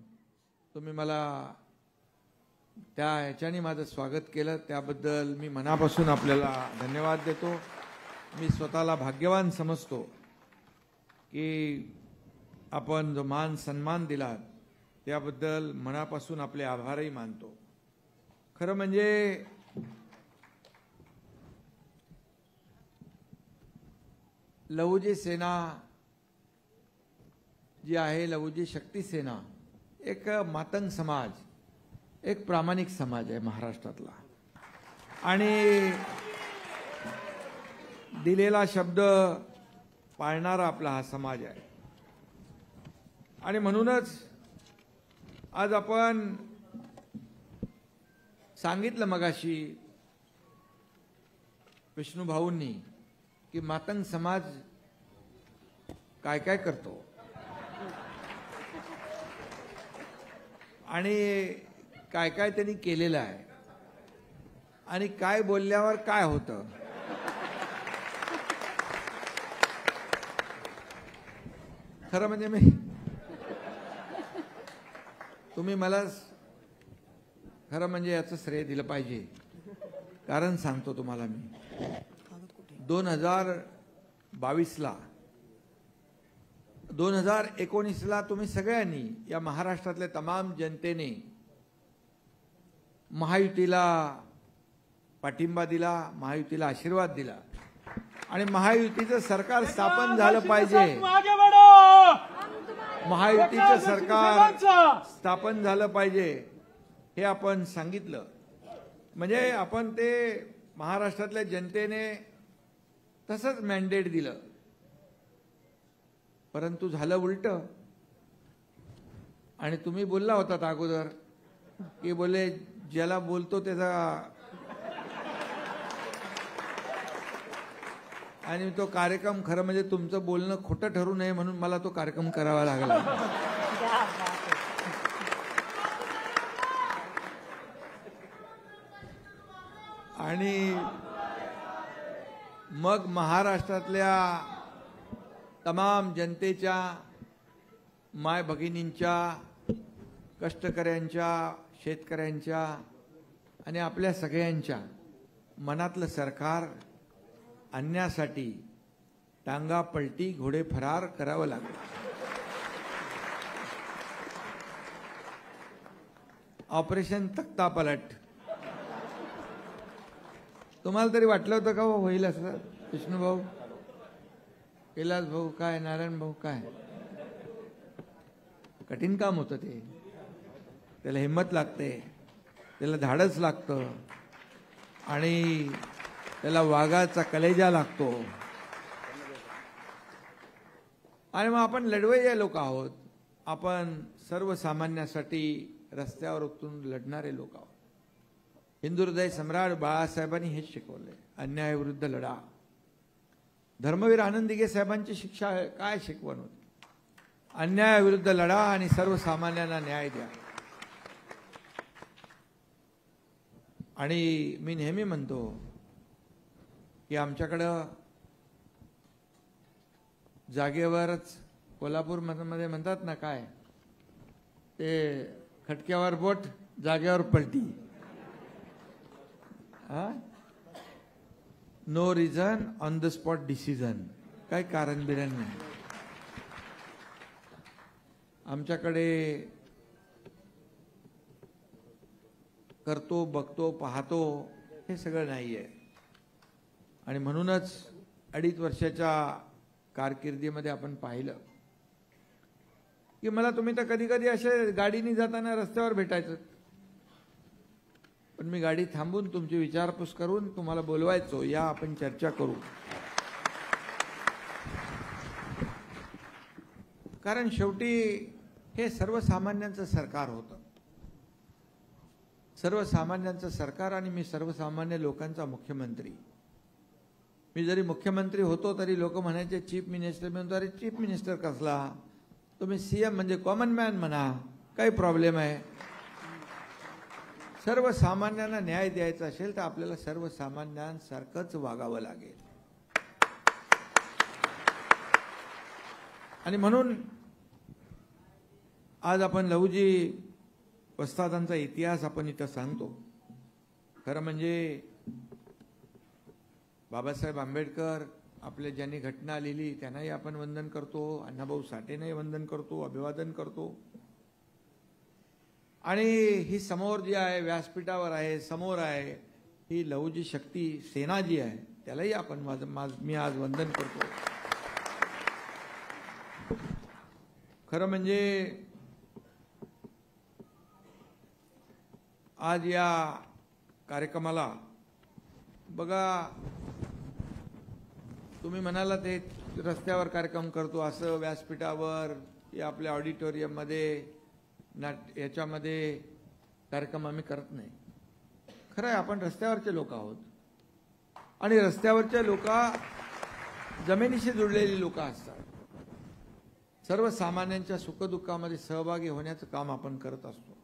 तुम्ही मला त्या ह्याच्याने माझं स्वागत केलं, त्याबद्दल मी मनापासून आपल्याला धन्यवाद देतो। मी स्वतःला भाग्यवान समजतो की आपण जो मान सन्मान दिलात त्याबद्दल मनापासून आपले आभारही मानतो। खरं म्हणजे लहुजी सेना जी आहे, लहुजी शक्ती सेना एक मातंग समाज, एक प्रामाणिक समाज आहे महाराष्ट्रातला आणि दिलेला शब्द पाळणारा आपला हा समाज आहे आणि म्हणूनच आज आपण सांगितलं मगाशी विष्णू भाऊंनी की मातंग समाज काय काय करतो आणि काय काय त्यांनी केलेलं आहे आणि काय बोलल्यावर काय होतं। खरं म्हणजे मी तुम्ही मला खरं म्हणजे याचं श्रेय दिलं पाहिजे, कारण सांगतो तुम्हाला मी 2022ला 2019ला तुम्ही सगळ्यांनी या महाराष्ट्रातल्या तमाम जनतेने महायुतीला पाठिंबा दिला, महायुतीला आशीर्वाद दिला आणि महायुतीचं सरकार स्थापन झालं पाहिजे, महायुतीचं सरकार स्थापन झालं पाहिजे हे आपण सांगितलं। म्हणजे आपण ते महाराष्ट्रातल्या जनतेने तसंच मॅन्डेट दिलं, परंतु झालं उलट। आणि तुम्ही बोलला होतात अगोदर की बोले ज्याला बोलतो त्याचा, आणि तो कार्यक्रम खरं म्हणजे तुमचं बोलणं खोटं ठरू नये म्हणून मला तो कार्यक्रम करावा लागला। आणि मग महाराष्ट्रातल्या तमाम जनतेच्या, माय भगिनींच्या, कष्टकऱ्यांच्या, शेतकऱ्यांच्या आणि आपल्या सगळ्यांच्या मनातलं सरकार आणण्यासाठी टांगा पलटी घोडे फरार करावं लागलं. ऑपरेशन तख्ता पलट. तुम्हाला तरी वाटलं होतं का हो होईल असं? विष्णू भाऊ, कैलास भाऊ, काय नारायण भाऊ, काय कठीण काम होतं ते. त्याला हिंमत लागते, त्याला धाडस लागतं आणि त्याला वाघाचा कलेजा लागतो. आणि मग आपण लढवय्ये लोक आहोत. आपण सर्वसामान्यासाठी रस्त्यावर उतरून लढणारे लोक आहोत. हिंदू हृदय सम्राट बाळासाहेबांनी हेच शिकवलंय, अन्यायाविरुद्ध लढा. धर्मवीर आनंद दिघे साहेबांची शिक्षा काय शिकवण होती? अन्यायाविरुद्ध लढा आणि सर्वसामान्यांना न्याय द्या. आणि मी नेहमी म्हणतो की आमच्याकडं जागेवरच, कोल्हापूरमध्ये म्हणतात ना काय ते, खटक्यावर बोट जागेवर पलटी. No reason on the spot decision. काय कारण बिरण नाही. आमच्याकडे करतो, बघतो, पाहतो हे सगळं नाहीये. आणि म्हणूनच 2.5 वर्षाच्या कारकिर्दीमध्ये आपण पाहिलं की मला तुम्ही तर कधी कधी असे गाडीने जाताना रस्त्यावर भेटायचं, पण मी गाडी थांबून तुमची विचारपूस करून तुम्हाला बोलवायचो, या आपण चर्चा करू. कारण शेवटी हे सर्वसामान्यांचं सरकार होतं. सर्वसामान्यांचं सरकार आणि मी सर्वसामान्य लोकांचा मुख्यमंत्री. मी जरी मुख्यमंत्री होतो तरी लोक म्हणायचे चीफ मिनिस्टर. मी म्हणतो अरे चीफ मिनिस्टर कसला, तुम्ही सीएम म्हणजे कॉमन मॅन म्हणा, काही प्रॉब्लेम आहे. सर्वसामान्यांना न्याय द्यायचा असेल तर आपल्याला सर्वसामान्यांसारखंच वागावं लागेल. आणि म्हणून आज आपण लहुजी वस्तादांचा इतिहास आपण इथं सांगतो. खरं म्हणजे बाबासाहेब आंबेडकर आपले ज्यांनी घटना लिहिली त्यांनाही आपण वंदन करतो, अण्णाभाऊ साठेंनाही वंदन करतो, अभिवादन करतो. आणि ही समोर जी आहे, व्यासपीठावर आहे, समोर आहे, ही लहुजी शक्ती सेना जी आहे त्यालाही आपण मी आज वंदन करतो. खरं म्हणजे आज या कार्यक्रमाला बघा, तुम्ही म्हणाला ते रस्त्यावर कार्यक्रम करतो असं, व्यासपीठावर या आपल्या ऑडिटोरियममध्ये याच्यामध्ये कार्यक्रम आम्ही करत नाही. खरं आहे, आपण रस्त्यावरचे लोक आहोत आणि रस्त्यावरचे लोक जमिनीशी जुळलेली लोक असतात. सर्वसामान्यांच्या सुखदुःखामध्ये सहभागी होण्याचं काम आपण करत असतो.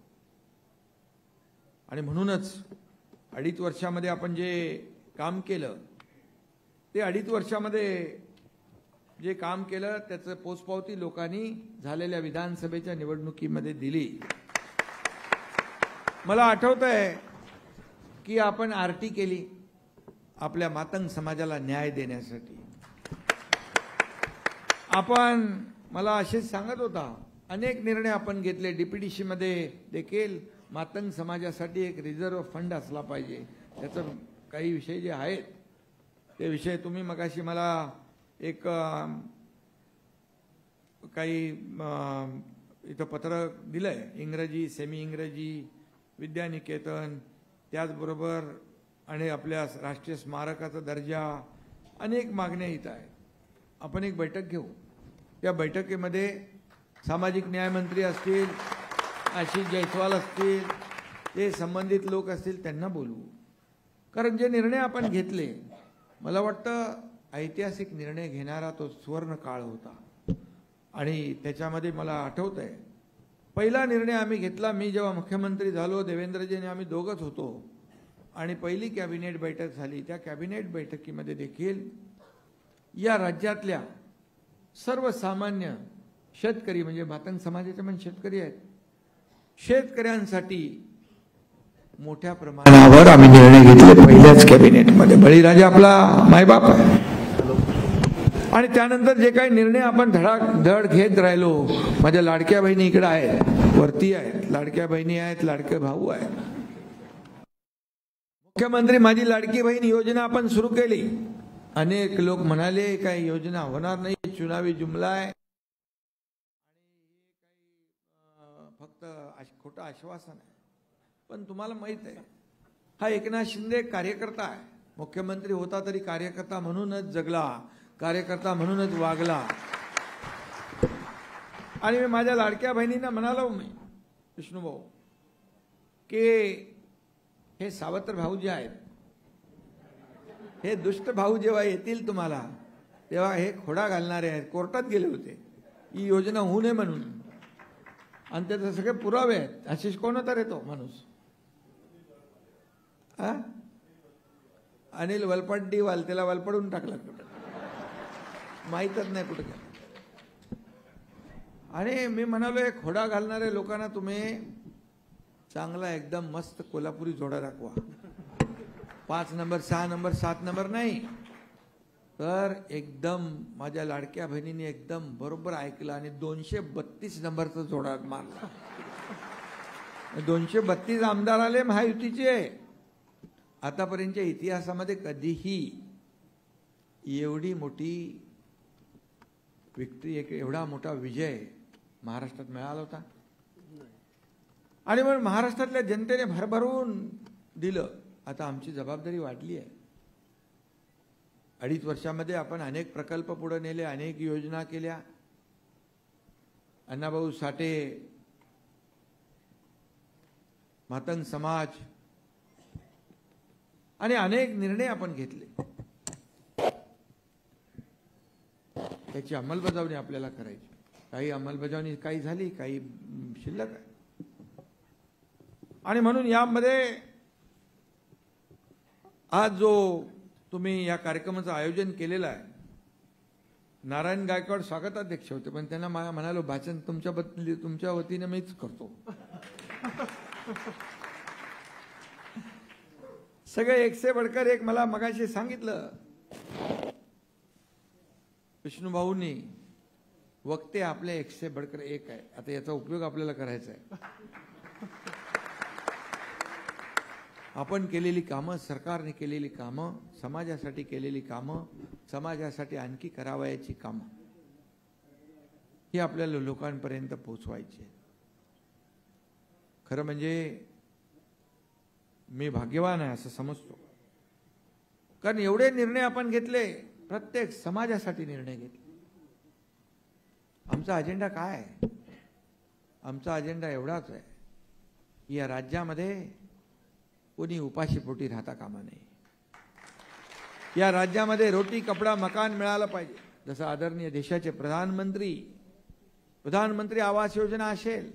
आणि म्हणूनच 2.5 वर्षामध्ये आपण जे काम केलं ते 2.5 वर्षामध्ये जे काम केलं त्याचं पोचपावती लोकांनी झालेल्या विधानसभेच्या निवडणुकीमध्ये दिली. मला आठवतंय की आपण आरटी केली आपल्या मातंग समाजाला न्याय देण्यासाठी. आपण मला असेच सांगत होता, अनेक निर्णय आपण घेतले. डीपीडीसी मध्ये देखील मातंग समाजासाठी एक रिझर्व्ह फंड असला पाहिजे. त्याचं काही विषय जे आहेत ते विषय तुम्ही मगाशी मला एक काही इथं पत्र दिलंय, इंग्रजी, सेमी इंग्रजी, विद्यानिकेतन, त्याचबरोबर आणि आपल्या राष्ट्रीय स्मारकाचा दर्जा, अनेक मागण्या इथं आहेत. आपण एक बैठक घेऊ. त्या बैठकीमध्ये सामाजिक न्यायमंत्री असतील, आशिष जयस्वाल असतील, ते संबंधित लोक असतील, त्यांना बोलवू. कारण जे निर्णय आपण घेतले, मला वाटतं ऐतिहासिक निर्णय घेणारा तो सुवर्ण काळ होता. आणि त्याच्यामध्ये मला आठवतंय पहिला निर्णय आम्ही घेतला, मी जेव्हा मुख्यमंत्री झालो, देवेंद्रजी आणि आम्ही दोघंच होतो. आणि पहिली कॅबिनेट बैठक झाली, त्या कॅबिनेट बैठकीमध्ये देखील या राज्यातल्या सर्वसामान्य शेतकरी, म्हणजे मातंग समाजाचे पण शेतकरी आहेत, शेतकऱ्यांसाठी मोठ्या प्रमाणावर आम्ही निर्णय घेतले पहिल्याच कॅबिनेटमध्ये. बळीराजा आपला मायबाप आहे आणि त्यानंतर जे काही निर्णय आपण धडाधड घेत राहिलो. माझ्या लाडक्या बहिणी इकडे आहेत, वरती आहेत, लाडक्या बहिणी आहेत, लाडके भाऊ आहेत. मुख्यमंत्री माझी लाडकी बहीण योजना आपण सुरू केली. अनेक लोक म्हणाले काही योजना होणार नाही, चुनावी जुमला आहे आणि फक्त खोटं आश्वासन आहे. पण तुम्हाला माहित आहे, हा एकनाथ शिंदे कार्यकर्ता आहे. मुख्यमंत्री होता तरी कार्यकर्ता म्हणूनच जगला, कार्यकर्ता म्हणूनच वागला. आणि मी माझ्या लाडक्या बहिणींना म्हणालो, मी विष्णुभाऊ, की हे सावत्र भाऊ जे आहेत, हे दुष्ट भाऊ जेव्हा येतील तुम्हाला, तेव्हा हे खोडा घालणारे आहेत. कोर्टात गेले होते ही योजना होऊ नये म्हणून, आणि त्याचे सगळे पुरावे आहेत. आशिष कोण तर येतो माणूस, अनिल वलपड्डीवाल, त्याला वलपडून टाकला कुठं, माहीतच नाही कुठं गेला. आणि मी म्हणालो, हे खोडा घालणारे लोकांना तुम्ही चांगला एकदम मस्त कोल्हापुरी जोडा दाखवा. 5 नंबर 6 नंबर 7 नंबर नाही, तर एकदम माझ्या लाडक्या बहिणीने एकदम बरोबर ऐकलं आणि 232 नंबरचा जोडा मारला. 232 आमदार आले महायुतीचे. आतापर्यंतच्या इतिहासामध्ये कधीही एवढी मोठी विक्ट्री, एवढा मोठा विजय महाराष्ट्रात मिळाला होता. आणि म्हणून महाराष्ट्रातल्या जनतेने भरभरून दिलं. आता आमची जबाबदारी वाढली आहे. 2.5 वर्षामध्ये आपण अनेक प्रकल्प पुढे नेले, अनेक योजना केल्या. अण्णाभाऊ साठे, मातंग समाज आणि अनेक निर्णय आपण घेतले. त्याची अंमलबजावणी आपल्याला करायची. काही अंमलबजावणी काही झाली, काही शिल्लक आहे. आणि म्हणून यामध्ये आज जो तुम्ही या कार्यक्रमाचं आयोजन केलेलं आहे, नारायण गायकवाड स्वागताध्यक्ष होते, पण त्यांना म्हणालो भाषण तुमच्या वतीने मीच करतो. सगळे एक से बढ़कर एक. मला मगाशी सांगितलं विष्णुभाऊंनी, वक्ते आपले एक से बढ़कर एक आहे. आता याचा उपयोग आपल्याला करायचा आहे. आपण केलेली कामं, सरकारने केलेली कामं, समाजासाठी केलेली कामं, समाजासाठी आणखी करावयाची कामं, ही आपल्याला लोकांपर्यंत पोहोचवायची. खरं म्हणजे मी भाग्यवान आहे असं समजतो, कारण एवढे निर्णय आपण घेतले, प्रत्येक समाजासाठी निर्णय घेतले. आमचा अजेंडा काय आहे? आमचा अजेंडा एवढाच आहे की या राज्यामध्ये कोणी उपाशीपोटी राहता कामा नये. या राज्यामध्ये रोटी कपडा मकान मिळालं पाहिजे. जसं आदरणीय देशाचे प्रधानमंत्री आवास योजना असेल,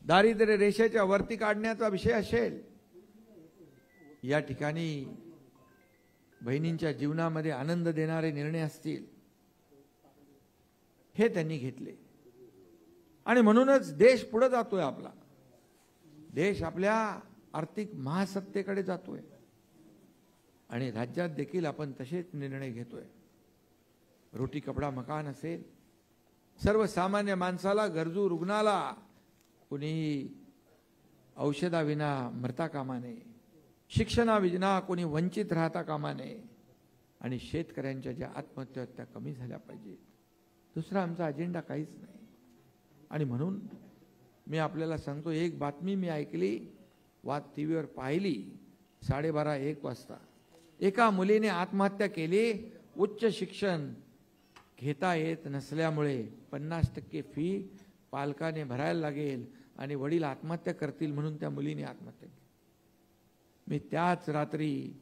दारिद्र्य रेषेच्या वरती काढण्याचा विषय असेल, या ठिकाणी बहिणींच्या जीवनामध्ये आनंद देणारे निर्णय असतील, हे त्यांनी घेतले. आणि म्हणूनच देश पुढे जातोय. आपला देश आपल्या आर्थिक महासत्तेकडे जातोय आणि राज्यात देखील आपण तसेच निर्णय घेतोय. रोटी कपडा मकान असेल, सर्वसामान्य माणसाला, गरजू रुग्णाला कोणी औषधाविना मरता कामा नये, शिक्षणाविना कोणी वंचित राहता कामा नये, आणि शेतकऱ्यांच्या ज्या आत्महत्या त्या कमी झाल्या पाहिजेत. दुसरा आमचा अजेंडा काहीच नाही. आणि म्हणून मी आपल्याला सांगतो, एक बातमी मी ऐकली, वाद टीव्हीवर पाहिली, 12:30-1 वाजता. एका मुलीने आत्महत्या केली. उच्च शिक्षण घेता येत नसल्यामुळे 50% फी पालकाने भरायला लागेल आणि वडील आत्महत्या करतील म्हणून त्या मुलीने आत्महत्या केली. मी त्याच रात्री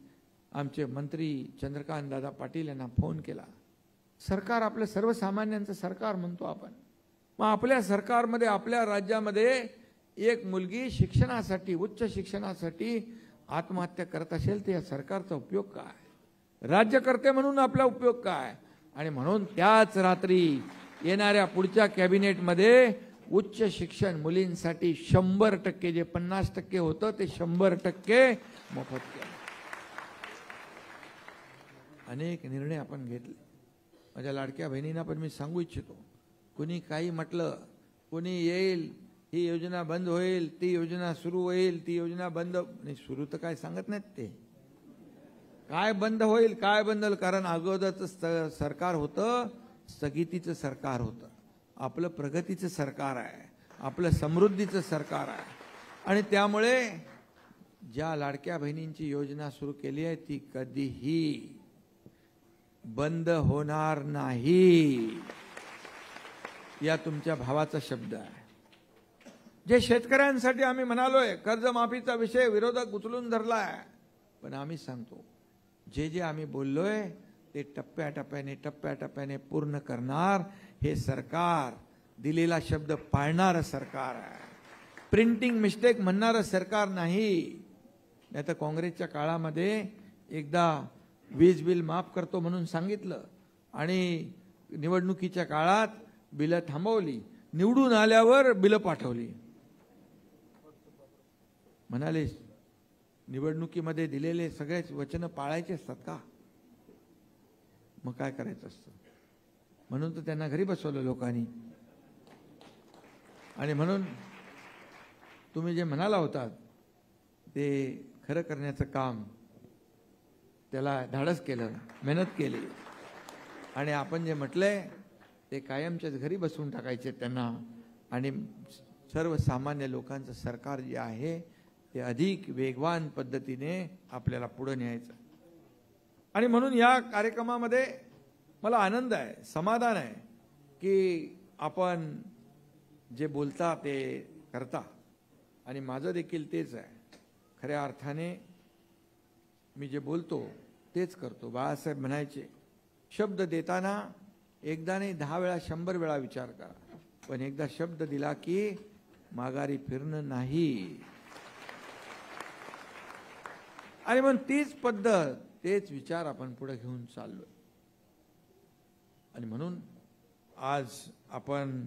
आमचे मंत्री चंद्रकांत दादा पाटील यांना फोन केला. सरकार आपलं सर्वसामान्यांचं सरकार म्हणतो आपण, मग आपल्या सरकारमध्ये, आपल्या राज्यामध्ये एक मुलगी शिक्षणासाठी, उच्च शिक्षणासाठी आत्महत्या करत असेल तर या सरकारचा उपयोग काय, राज्यकर्ते म्हणून आपला उपयोग काय? आणि म्हणून त्याच रात्री येणाऱ्या पुढच्या कॅबिनेटमध्ये उच्च शिक्षण मुलींसाठी 100%, जे 50% होतं ते 100% मोफत केलं. अनेक निर्णय आपण घेतले. माझ्या लाडक्या बहिणींना पण मी सांगू इच्छितो, कोणी काही म्हटलं, कोणी येईल ही योजना बंद होईल, ती योजना सुरू होईल, ती योजना बंद नाही, सुरू तर काय सांगत नाहीत ते, काय बंद होईल काय बंद होईल. कारण अगोदरचं सरकार होतं स्थगितीचं सरकार होतं. आपलं प्रगतीचं सरकार आहे, आपलं समृद्धीचं सरकार आहे. आणि त्यामुळे ज्या लाडक्या बहिणींची योजना सुरू केली आहे ती कधीही बंद होणार नाही, या तुमच्या भावाचा शब्द आहे. जे शेतकऱ्यांसाठी आम्ही म्हणालोय, कर्जमाफीचा विषय विरोधक उचलून धरलाय, पण आम्ही सांगतो जे जे आम्ही बोललोय ते टप्प्याटप्प्याने पूर्ण करणार. हे सरकार दिलेला शब्द पाळणारं सरकार आहे. प्रिंटिंग मिस्टेक म्हणणारं सरकार नाही. नाही तर काँग्रेसच्या काळामध्ये एकदा वीज बिल माफ करतो म्हणून सांगितलं आणि निवडणुकीच्या काळात बिलं थांबवली, निवडून आल्यावर बिलं पाठवली. म्हणाले निवडणुकीमध्ये दिलेले सगळेच वचन पाळायचे असतात का? मग काय करायचं असतं? म्हणून तर त्यांना घरी बसवलं लोकांनी. आणि म्हणून तुम्ही जे म्हणाला होतात ते खरं करण्याचं काम, त्याला धाडस केलं, मेहनत केली. आणि आपण जे म्हटलंय ते कायमच्याच घरी बसवून टाकायचे त्यांना. आणि सर्वसामान्य लोकांचं सरकार जे आहे ते अधिक वेगवान पद्धतीने आपल्याला पुढे न्यायचं. आणि म्हणून या कार्यक्रमामध्ये मला आनंद आहे, समाधान आहे की आपण जे बोलता ते करता. आणि माझं देखील तेच आहे. खऱ्या अर्थाने मी जे बोलतो तेच करतो. बाळासाहेब म्हणायचे, शब्द देताना एकदा नाही 10 वेळा 100 वेळा विचार करा, पण एकदा शब्द दिला की माघारी फिरणं नाही. आणि मग तीच पद्धत, तेच विचार आपण पुढे घेऊन चाललोय. आणि म्हणून आज आपण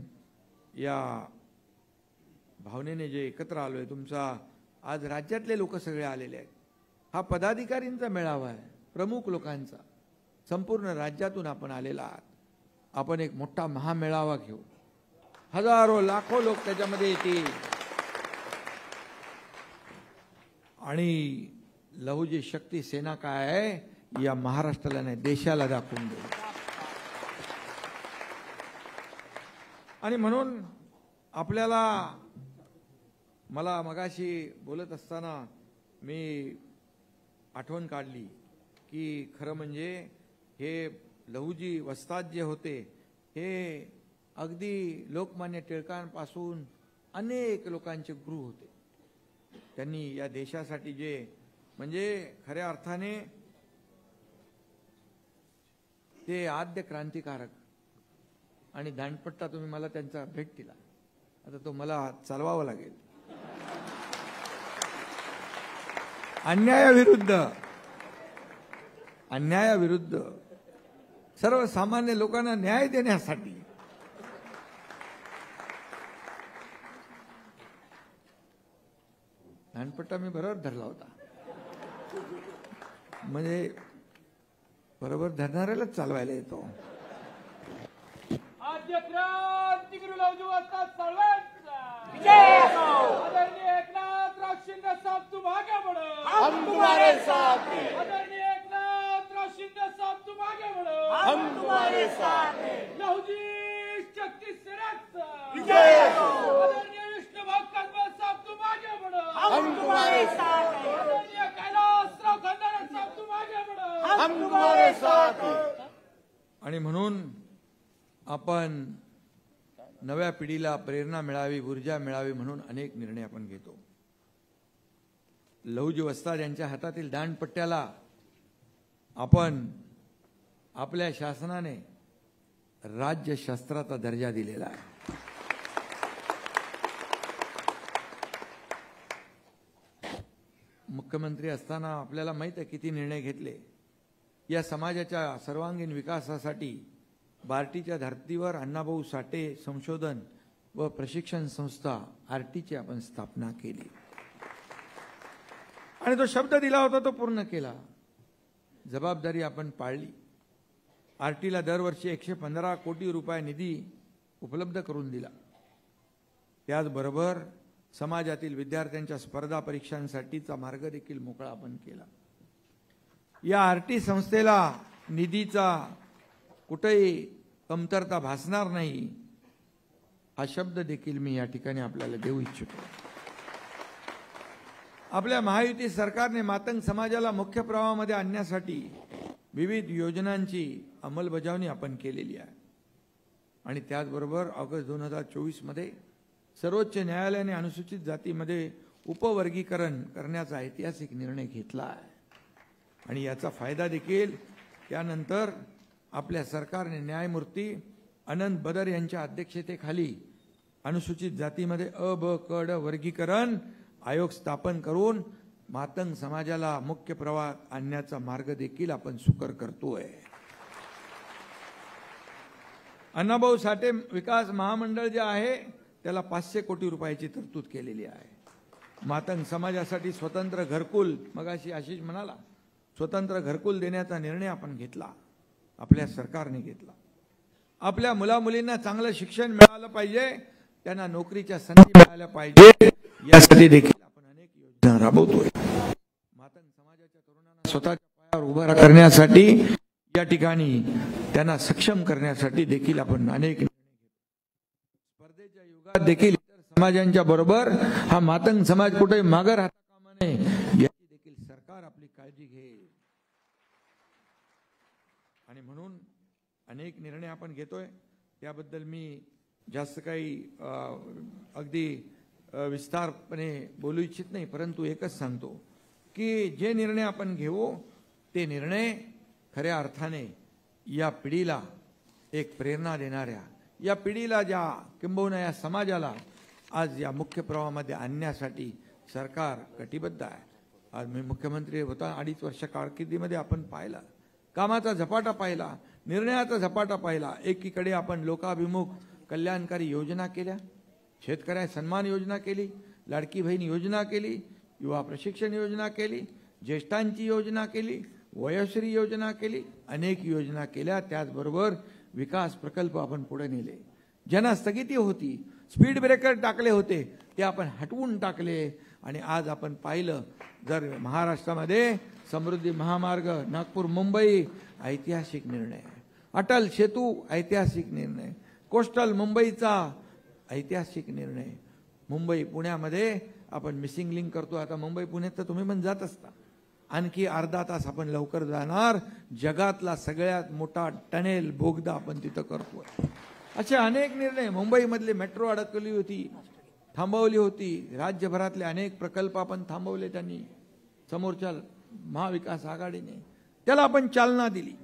या भावनेने जे एकत्र आलोय, तुमचा आज राज्यातले लोक सगळे आलेले आहेत. हा पदाधिकारींचा मेळावा आहे, प्रमुख लोकांचा. संपूर्ण राज्यातून आपण आलेला आहात. आपण एक मोठा महामेळावा घेऊ, हजारो लाखो लोक त्याच्यामध्ये येतील आणि लहुजी शक्ती सेना काय आहे या महाराष्ट्राला नाही देशाला दाखवून देऊ. आणि म्हणून आपल्याला, मला मगाशी बोलत असताना मी आठवण काढली की खरं म्हणजे हे लहुजी वस्ताद जे होते हे अगदी लोकमान्य टिळकांपासून अनेक लोकांचे गुरु होते. त्यांनी या देशासाठी जे म्हणजे खऱ्या अर्थाने ते आद्य क्रांतिकारक. आणि दांडपट्टा तुम्ही मला त्यांचा भेट दिला, आता तो मला चालवावा लागेल. अन्यायाविरुद्ध सर्वसामान्य लोकांना न्याय देण्यासाठी दांडपट्टा मी बरोबर धरला होता. म्हणजे बरोबर धरणाऱ्यालाच चालवायला येतो. आद्य क्रांतिगुरु लहुजी वस्ताद साळवेंचा विजय हो. आदरणीय एकनाथराव शिंदे साहब तुम आगे बढ़ो, हम तुम्हारे साथ हैं. आदरणीय एकनाथराव शिंदे साहब तुम आगे बढ़ो, हम तुम्हारे साथ हैं. लहुजी शक्ती सेनेचा विजय हो. आदरणीय विष्णुभाऊ कदम साहब तुम आगे बढ़ो, हम तुम्हारे साथ हैं. आदरणीय कैलासराव खंदारे साहब तुम आगे बढ़ो, हम तुम्हारे साथ हैं. आणि म्हणून आपण नव्या पिढीला प्रेरणा मिळावी, ऊर्जा मिळावी म्हणून अनेक निर्णय आपण घेतो. लहुजी वस्ताद यांच्या हातातील दांडपट्ट्याला आपण आपल्या शासनाने राज्यशास्त्राचा दर्जा दिलेला आहे. मग मुख्यमंत्री असताना आपल्याला माहित आहे किती निर्णय घेतले. या समाजाच्या सर्वांगीण विकासासाठी बार्टीच्या धर्तीवर अण्णाभाऊ साठे संशोधन व प्रशिक्षण संस्था आरटीची आपण स्थापना केली आणि तो शब्द दिला होता तो पूर्ण केला. जबाबदारी आपण पाळली. आरटीला दरवर्षी 115 कोटी रुपये निधी उपलब्ध करून दिला. त्याचबरोबर समाजातील विद्यार्थ्यांच्या स्पर्धा परीक्षांसाठीचा मार्ग देखील मोकळा आपण केला. या आरटी संस्थेला निधीचा कुठेही कमतरता भासणार नाही हा शब्द देखील मी या ठिकाणी आपल्याला देऊ इच्छितो. आपल्या महायुती सरकारने मातंग समाजाला मुख्य प्रवाहामध्ये आणण्यासाठी विविध योजनांची अंमलबजावणी आपण केलेली आहे आणि त्याचबरोबर ऑगस्ट 2024 मध्ये सर्वोच्च न्यायालयाने अनुसूचित जातीमध्ये उपवर्गीकरण करण्याचा ऐतिहासिक निर्णय घेतला आहे आणि याचा फायदा देखील त्यानंतर आपल्या सरकारने न्यायमूर्ती अनंत बदर यांच्या अध्यक्षतेखाली अनुसूचित जातीमध्ये अ ब क ड वर्गीकरण आयोग स्थापन करून मातंग समाजाला मुख्य प्रवाहात आणण्याचा मार्ग देखील आपण सुकर करतोय. अण्णाभाऊ साठे विकास महामंडळ जे आहे त्याला 500 कोटी रुपयाची तरतूद केलेली आहे. मातंग समाजासाठी स्वतंत्र घरकुल, मगाशी आशिष म्हणाला, स्वतंत्र घरकुल देण्याचा निर्णय आपण घेतला, आपल्या सरकारने घेतला. आपल्या मुलामुलींना चांगलं शिक्षण मिळालं पाहिजे, त्यांना नोकरीच्या संधी मिळाल्या पाहिजे, यासाठी देखील आपण अनेक योजना राबवतोय. मातंग समाजाच्या तरुणांना स्वतःच्या पायावर उभं करण्यासाठी या ठिकाणी त्यांना सक्षम करण्यासाठी देखील आपण अनेक निर्णय घेतो. स्पर्धेच्या युगात देखील इतर समाजांच्या बरोबर हा मातंग समाज कुठे मागे राहता कामा नये याची देखील सरकार आपली काळजी घेईल आणि म्हणून अनेक निर्णय आपण घेतोय. त्याबद्दल मी जास्त काही अगदी विस्तारपणे बोलू इच्छित नाही, परंतु एकच सांगतो की जे निर्णय आपण घेऊ ते निर्णय खऱ्या अर्थाने या पिढीला एक प्रेरणा देणाऱ्या, या पिढीला ज्या किंबहुना या समाजाला आज या मुख्य प्रवाहामध्ये आणण्यासाठी सरकार कटिबद्ध आहे. आज मी मुख्यमंत्री होता 2.5 वर्ष कारकिर्दीमध्ये आपण पाहिला, कामाचा झपाटा पाहिला, निर्णयाचा झपाटा पाहिला. एकीकडे आपण लोकाभिमुख कल्याणकारी योजना केल्या, शेतकऱ्या सन्मान योजना केली, लाडकी बहीण योजना केली, युवा प्रशिक्षण योजना केली, ज्येष्ठांची योजना केली, वयोश्री योजना केली, अनेक योजना केल्या. त्याचबरोबर विकास प्रकल्प आपण पुढे नेले. ज्यांना स्थगिती होती, स्पीड ब्रेकर टाकले होते, ते आपण हटवून टाकले आणि आज आपण पाहिलं जर महाराष्ट्रामध्ये समृद्धी महामार्ग नागपूर मुंबई ऐतिहासिक निर्णय, अटल सेतू ऐतिहासिक निर्णय, कोस्टल मुंबईचा ऐतिहासिक निर्णय, मुंबई पुण्यामध्ये आपण मिसिंग लिंक करतो. आता मुंबई पुण्यात तर तुम्ही पण जात असता, आणखी अर्धा तास आपण लवकर जाणार. जगातला सगळ्यात मोठा टनेल बोगदा आपण तिथं करतोय. असे अनेक निर्णय. मुंबईमधली मेट्रो अडकली होती, थांबवली होती. राज्यभरातले अनेक प्रकल्प आपण थांबवले त्यांनी, समोरच्या महाविकास आघाडीने. त्याला आपण चालना दिली,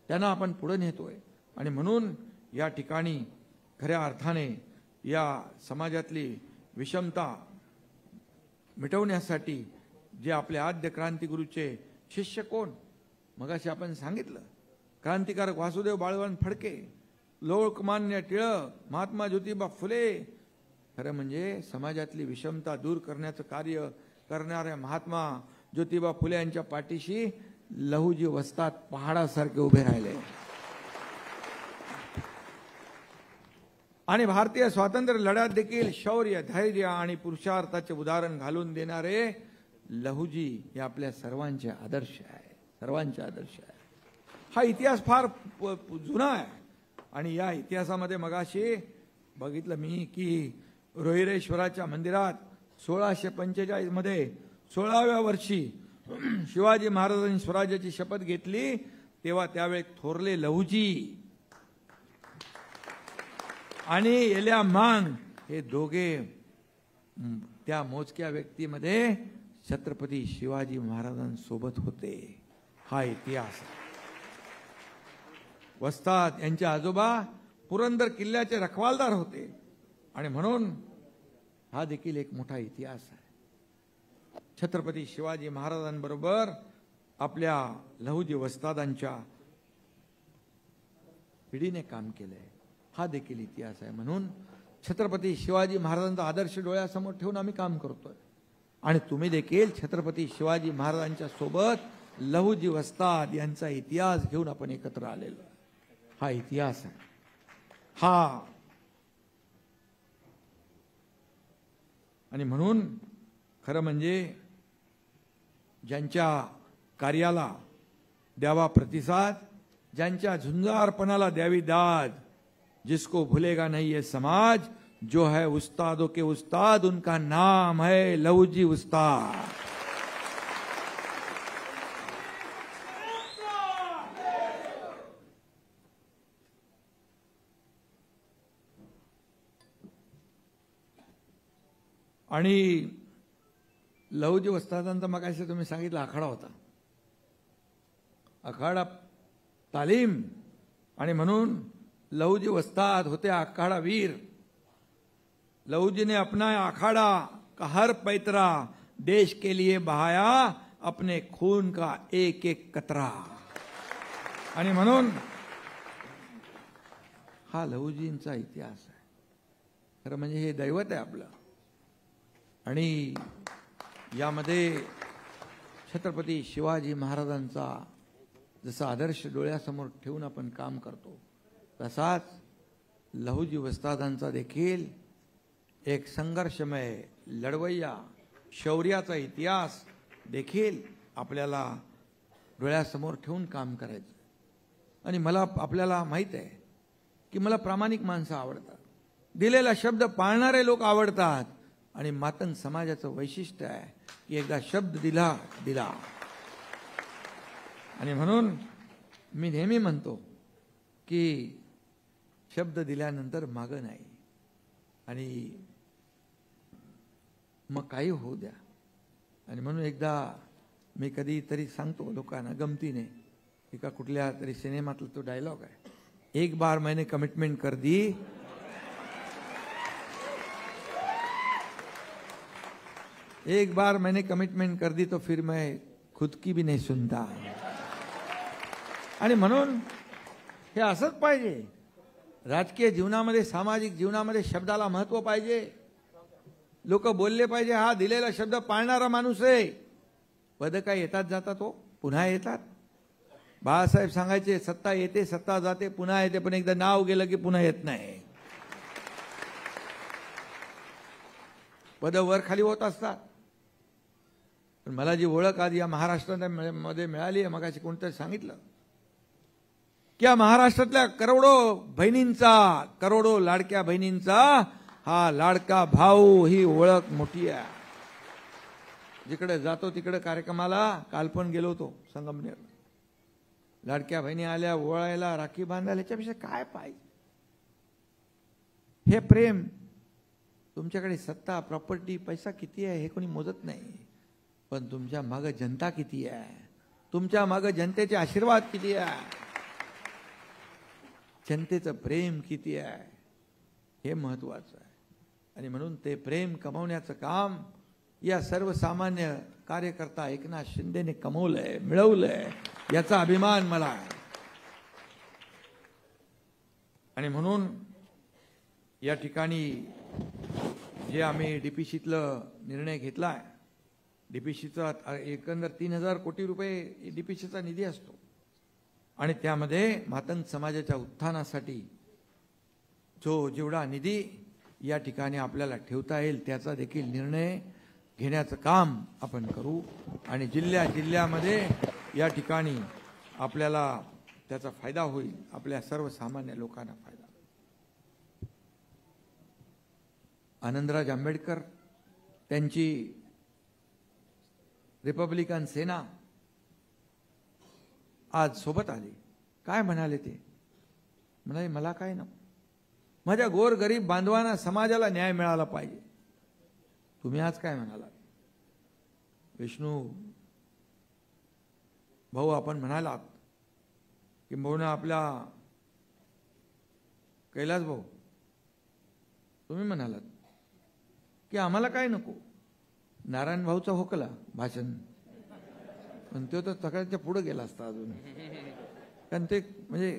त्यांना आपण पुढे नेतोय आणि म्हणून या ठिकाणी खऱ्या अर्थाने या समाजातली विषमता मिटवण्यासाठी जे आपले आद्य क्रांतिगुरूचे शिष्य कोण, मगाशी आपण सांगितलं, क्रांतिकारक वासुदेव बाळवंत फडके, लोकमान्य टिळक, महात्मा ज्योतिबा फुले. खरं म्हणजे समाजातली विषमता दूर करण्याचं कार्य करणाऱ्या महात्मा ज्योतिबा फुले यांच्या पाठीशी लहुजी वस्ताद पहाडासारखे उभे राहिले आणि भारतीय स्वातंत्र्य लढ्यात देखील शौर्य, धैर्य आणि पुरुषार्थाचे उदाहरण घालून देणारे लहुजी हे आपल्या सर्वांचे आदर्श आहे, सर्वांचे आदर्श आहे. हा इतिहास फार जुना आहे आणि या इतिहासामध्ये मगाशी बघितलं मी की रोहिरेश्वराच्या मंदिरात 1645 मध्ये 16व्या वर्षी शिवाजी महाराजांनी स्वराज्याची शपथ घेतली तेव्हा त्यावेळी थोरले लहुजी आणि एल्या मांग हे दोघे त्या मोजक्या व्यक्तीमध्ये छत्रपती शिवाजी महाराजांसोबत होते. हा इतिहास. वस्ताद यांचे आजोबा पुरंदर किल्ल्याचे रखवालदार होते आणि म्हणून हा देखील एक मोठा इतिहास आहे. छत्रपती शिवाजी महाराजांबरोबर आपल्या लहुजी वस्तादांच्या पिढीने काम केलंय, हा देखील इतिहास आहे. म्हणून छत्रपती शिवाजी महाराजांचा आदर्श डोळ्यासमोर ठेवून आम्ही काम करतोय. आणि तुम्ही देखील छत्रपती शिवाजी महाराजांच्या सोबत लहुजी वस्ताद यांचा इतिहास घेऊन आपण एकत्र आलेलो. हा इतिहास आहे. हा आणि म्हणून खरं म्हणजे ज्यांच्या कार्याला द्यावा प्रतिसाद, ज्यांच्या झुंजारपणाला द्यावी दाद, जिसको भूलेगा नहीं ये समाज, जो है उस्तादों के उस्ताद उनका नाम है लहुजी उस्ताद. आणि लहुजी उस्तादांचा मगाशी तुम्ही सांगितलं आखाडा होता, आखाडा तालीम. आणि म्हणून लहुजी वस्ताद होते अखाड़ा वीर. लहुजी ने अपना अखाड़ा का हर पैतरा देश के लिए बहाया, अपने खून का एक एक कतरा. आणि म्हणून हा लहुजींचा इतिहास आहे. खरं म्हणजे हे दैवत आहे आपलं. आणि यामध्ये छत्रपती शिवाजी महाराजांचा जसा आदर्श डोळ्यासमोर ठेवून आपण काम करतो, तसाच लहुजी वस्तादांचा देखील एक संघर्षमय लढवय्या शौर्याचा इतिहास देखील आपल्याला डोळ्यासमोर ठेवून काम करायचं. आणि मला आपल्याला माहित आहे की मला प्रामाणिक माणसं आवडतात, दिलेला शब्द पाळणारे लोक आवडतात. आणि मातंग समाजाचं वैशिष्ट्य आहे की एकदा शब्द दिला. आणि म्हणून मी नेहमी म्हणतो की शब्द दिल्यानंतर मागं नाही. आणि मग काही होऊ द्या. आणि म्हणून एकदा मी कधीतरी सांगतो लोकांना गमतीने, एका कुठल्या तरी सिनेमातला तो डायलॉग आहे, एक बार मैंने कमिटमेंट कर दी, एक बार मैंने कमिटमेंट कर दी तो फिर मैं खुद की भी नहीं सुनता. आणि म्हणून हे असंच पाहिजे. राजकीय जीवनामध्ये, सामाजिक जीवनामध्ये शब्दाला महत्व पाहिजे. लोक बोलले पाहिजे हा दिलेला शब्द पाळणारा माणूस आहे. पद काय येतात जातात, हो पुन्हा येतात. बाळासाहेब सांगायचे सत्ता येते सत्ता जाते पुन्हा येते, पण एकदा नाव गेलं की पुन्हा येत नाही. पद वर खाली होत असतात. पण मला जी ओळख आज या महाराष्ट्रामध्ये मिळाली आहे, मगाशी कोणतरी सांगितलं की या महाराष्ट्रातल्या करोडो लाडक्या बहिणींचा हा लाडका भाऊ ही ओळख मोठी आहे. जिकडे जातो तिकडे कार्यक्रमाला, काल पण गेलो होतो संगमनेर, लाडक्या बहिणी आल्या ओळायला, राखी बांधायला, याच्यापेक्षा काय पाहिजे. हे प्रेम. तुमच्याकडे सत्ता, प्रॉपर्टी, पैसा किती आहे हे कोणी मोजत नाही, पण तुमच्या मागे जनता किती आहे, तुमच्या मागे जनतेचे आशीर्वाद किती आहे, जनतेचं प्रेम किती आहे हे महत्वाचं आहे. आणि म्हणून ते प्रेम कमवण्याचं काम या सर्वसामान्य कार्यकर्ता एकनाथ शिंदेने कमवलंय, मिळवलंय, याचा अभिमान मला आहे. आणि म्हणून या ठिकाणी जे आम्ही डीपीसीतलं निर्णय घेतलाय, डीपीसीचा एकंदर 3000 कोटी रुपये डीपीसीचा निधी असतो. आणि त्यामध्ये मातंग समाजाच्या उत्थानासाठी जेवढा निधी या ठिकाणी आपल्याला ठेवता येईल त्याचा देखील निर्णय घेण्याचं काम आपण करू. आणि जिल्ह्यामध्ये या ठिकाणी आपल्याला त्याचा फायदा होईल, आपल्या सर्वसामान्य लोकांना फायदा. आनंदराज आंबेडकर त्यांची रिपब्लिकन सेना आज सोबत आली. काय म्हणाले ते? म्हणाले मला काय नको, माझ्या गोरगरीब बांधवांना, समाजाला न्याय मिळाला पाहिजे. तुम्ही आज काय म्हणाला? विष्णू भाऊ आपण म्हणालात किंबहुना आपला कैलास भाऊ तुम्ही म्हणालात की आम्हाला काय नको, नारायण भाऊचा होकला भाषण, पण तो तर सगळ्यांच्या पुढे गेला असता अजून. कारण ते म्हणजे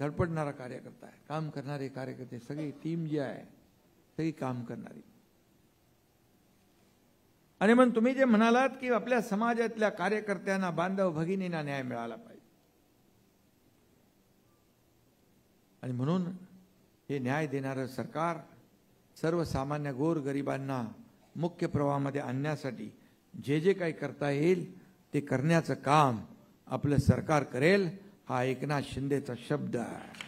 धडपडणारा कार्यकर्ता आहे, काम करणारे कार्यकर्ते, सगळी टीम जी आहे सगळी काम करणारी. आणि मग तुम्ही जे म्हणालात की आपल्या समाजातल्या कार्यकर्त्यांना, बांधव भगिनींना न्याय मिळाला पाहिजे, आणि म्हणून हे न्याय देणारं सरकार सर्वसामान्य गोरगरिबांना मुख्य प्रवाहामध्ये आणण्यासाठी जे जे काही करता येईल ते करण्याचं काम आपलं सरकार करेल, हा एकनाथ शिंदेचा शब्द आहे.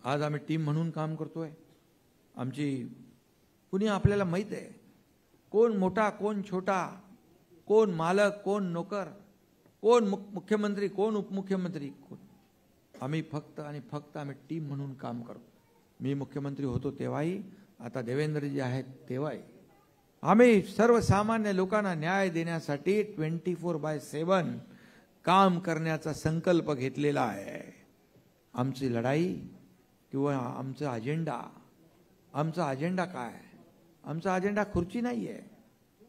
आज आम्ही टीम म्हणून काम करतोय. आमची कुणी आपल्याला माहित आहे, कोण मोठा कोण छोटा, कोण मालक कोण नोकर, कोण मुख्यमंत्री कोण उपमुख्यमंत्री. आम्ही फक्त आणि फक्त आम्ही टीम म्हणून काम करतो. मी मुख्यमंत्री होतो तेव्हाही, आता देवेंद्रजी आहेत तेव्हाही आम्ही सर्वसामान्य लोकांना न्याय देण्यासाठी 24/7 काम करण्याचा संकल्प घेतलेला आहे. आमची लढाई किंवा आमचा अजेंडा काय? आमचा अजेंडा खुर्ची नाही आहे,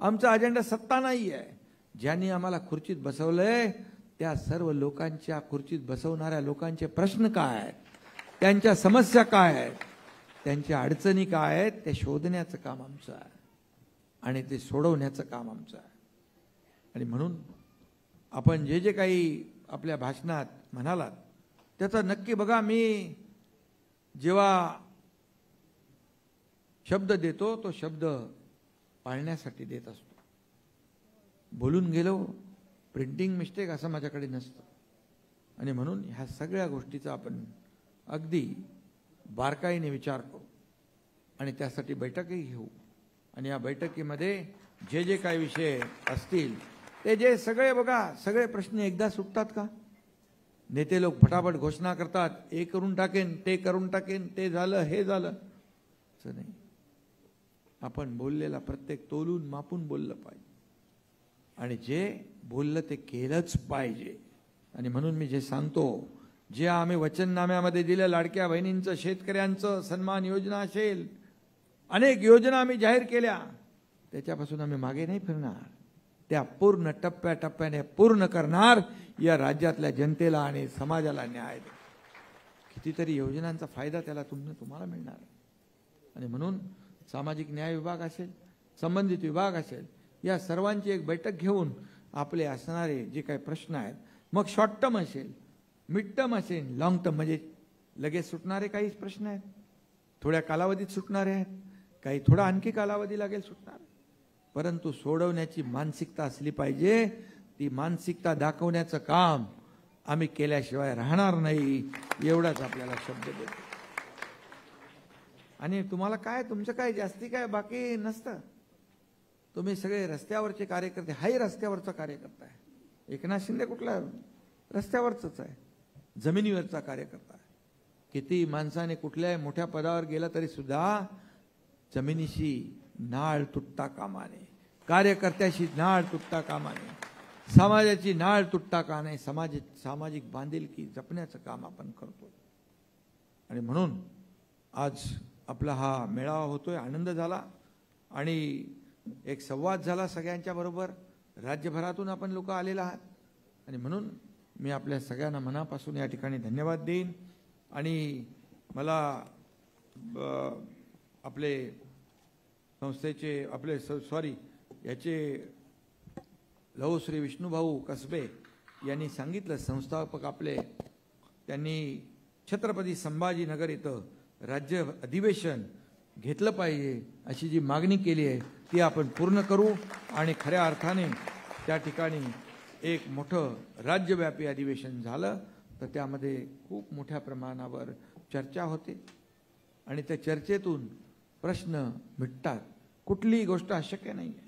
आमचा अजेंडा सत्ता नाही आहे. ज्यांनी आम्हाला खुर्चीत बसवलंय त्या सर्व लोकांच्या, खुर्चीत बसवणाऱ्या लोकांचे प्रश्न काय आहेत, त्यांच्या समस्या काय आहेत, त्यांच्या अडचणी काय आहेत, ते शोधण्याचं काम आमचं आहे आणि ते सोडवण्याचं काम आमचं आहे. आणि म्हणून आपण जे जे काही आपल्या भाषणात म्हणालात त्याचा नक्की बघा. मी जेव्हा शब्द देतो तो शब्द पाळण्यासाठी देत असतो. बोलून गेलो, प्रिंटिंग मिस्टेक असं माझ्याकडे नसतं. आणि म्हणून ह्या सगळ्या गोष्टीचा आपण अगदी बारकाईने विचार करू आणि त्यासाठी बैठकही घेऊ. आणि या बैठकीमध्ये जे जे काही विषय असतील ते जे सगळे बघा, सगळे प्रश्न एकदा सुटतात का? नेते लोक फटाफट घोषणा करतात, हे करून टाकेन, ते करून टाकेन, ते झालं, हे झालं, असं नाही. आपण बोललेला प्रत्येक तोलून मापून बोललं पाहिजे आणि जे बोललं ते केलंच पाहिजे. आणि म्हणून मी जे सांगतो, जे आम्ही वचननाम्यामध्ये दिलं, लाडक्या बहिणींचं, शेतकऱ्यांचं सन्मान योजना असेल, अनेक योजना आम्ही जाहीर केल्या, त्याच्यापासून आम्ही मागे नाही फिरणार. त्या पूर्ण टप्प्याटप्प्याने पूर्ण करणार. या राज्यातल्या जनतेला आणि समाजाला न्याय दे. कितीतरी योजनांचा फायदा त्याला तुम्हाला मिळणार. आणि म्हणून सामाजिक न्याय विभाग असेल, संबंधित विभाग असेल, या सर्वांची एक बैठक घेऊन आपले असणारे जे काही प्रश्न आहेत, मग शॉर्ट टर्म असेल, मिड टर्म असेल, लॉंग टर्म, म्हणजे लगेच सुटणारे काही प्रश्न आहेत, थोड्या कालावधीत सुटणारे आहेत, काही थोडा आणखी कालावधी लागेल सुटणार, परंतु सोडवण्याची मानसिकता असली पाहिजे. ती मानसिकता दाखवण्याचं काम आम्ही केल्याशिवाय राहणार नाही, एवढाच आपल्याला शब्द देतो. आणि तुम्हाला काय, तुमचं काय जास्ती काय बाकी नसतं. तुम्ही सगळे रस्त्यावरचे कार्यकर्ते, हाही रस्त्यावरचा कार्यकर्ता आहे. एकनाथ शिंदे कुठला रस्त्यावरच आहे, जमिनीवरचा कार्यकर्ता आहे. किती माणसाने कुठल्याही मोठ्या पदावर गेला तरी सुद्धा जमिनीशी नाळ तुटता कामा नये, कार्यकर्त्याशी नाळ तुटता कामा नये, समाजाची नाळ तुटता का नाही, सामाजिक बांधिलकी जपण्याचं काम आपण करतो. आणि म्हणून आज आपला हा मेळावा होतोय, आनंद झाला आणि एक संवाद झाला सगळ्यांच्या बरोबर. राज्यभरातून आपण लोक आलेला आहात आणि म्हणून मी आपल्या सगळ्यांना मनापासून या ठिकाणी धन्यवाद देईन. आणि मला आपले संस्थेचे याचे लहू श्री विष्णुभाऊ कसबे यांनी सांगितलं, संस्थापक आपले, त्यांनी छत्रपती संभाजीनगर इथं राज्य अधिवेशन घेतलं पाहिजे अशी जी मागणी केली आहे ती आपण पूर्ण करू. आणि खऱ्या अर्थाने त्या ठिकाणी एक मोठं राज्यव्यापी अधिवेशन झालं तर त्यामध्ये खूप मोठ्या प्रमाणावर चर्चा होते आणि त्या चर्चेतून प्रश्न मिटतात. कुठलीही गोष्ट अशक्य नाही आहे,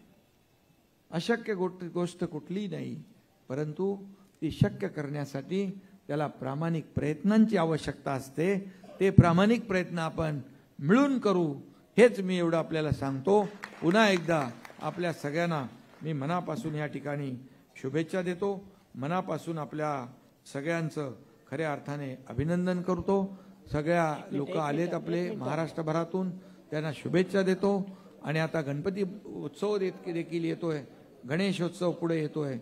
अशक्य गोष्ट कुठलीही नाही, परंतु ती शक्य करण्यासाठी त्याला प्रामाणिक प्रयत्नांची आवश्यकता असते. ते प्रामाणिक प्रयत्न आपण मिळून करू, हेच मी एवढं आपल्याला सांगतो. पुन्हा एकदा आपल्या सगळ्यांना मी मनापासून या ठिकाणी शुभेच्छा देतो, मनापासून आपल्या सगळ्यांचं खऱ्या अर्थाने अभिनंदन करतो. सगळ्या लोक आलेत आपले महाराष्ट्रभरातून, त्यांना शुभेच्छा देतो. आणि आता गणपती उत्सव देखील येतोय, गणेशोत्सव पुढे येतोय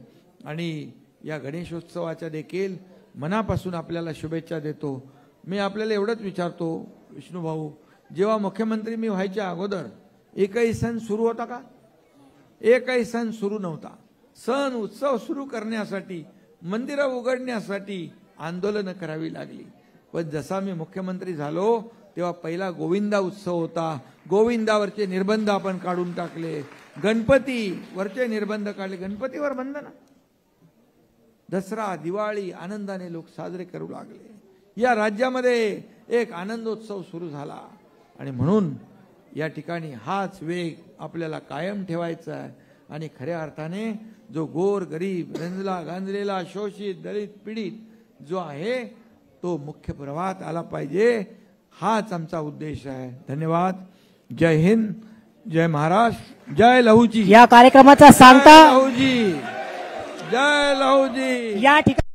आणि या गणेशोत्सवाच्या देखील मनापासून आपल्याला शुभेच्छा देतो. मी आपल्याला एवढंच विचारतो विष्णू भाऊ, जेव्हा मुख्यमंत्री मी व्हायच्या अगोदर एकही सण सुरू होता का? एकही सण सुरू नव्हता. सण उत्सव सुरू करण्यासाठी, मंदिरं उघडण्यासाठी आंदोलनं करावी लागली. पण जसा मी मुख्यमंत्री झालो तेव्हा पहिला गोविंदा उत्सव होता. गोविंदावरचे निर्बंध आपण काढून टाकले, गणपतीवरचे निर्बंध काढले, गणपतीवर बंद ना. दसरा दिवाळी आनंदाने लोक साजरे करू लागले. या राज्यामध्ये एक आनंदोत्सव सुरू झाला आणि म्हणून या ठिकाणी हाच वेग आपल्याला कायम ठेवायचा आहे. आणि खऱ्या अर्थाने जो गोर गरीब, रंजला गांजलेला, शोषित, दलित, पीडित जो आहे तो मुख्य प्रवाहात आला पाहिजे, हाच आमचा उद्देश आहे. धन्यवाद. जय हिंद, जय महाराष्ट्र, जय लहूजी. या कार्यक्रमाचा सांगता लहूजी, जय लहूजी. या ठिकाणी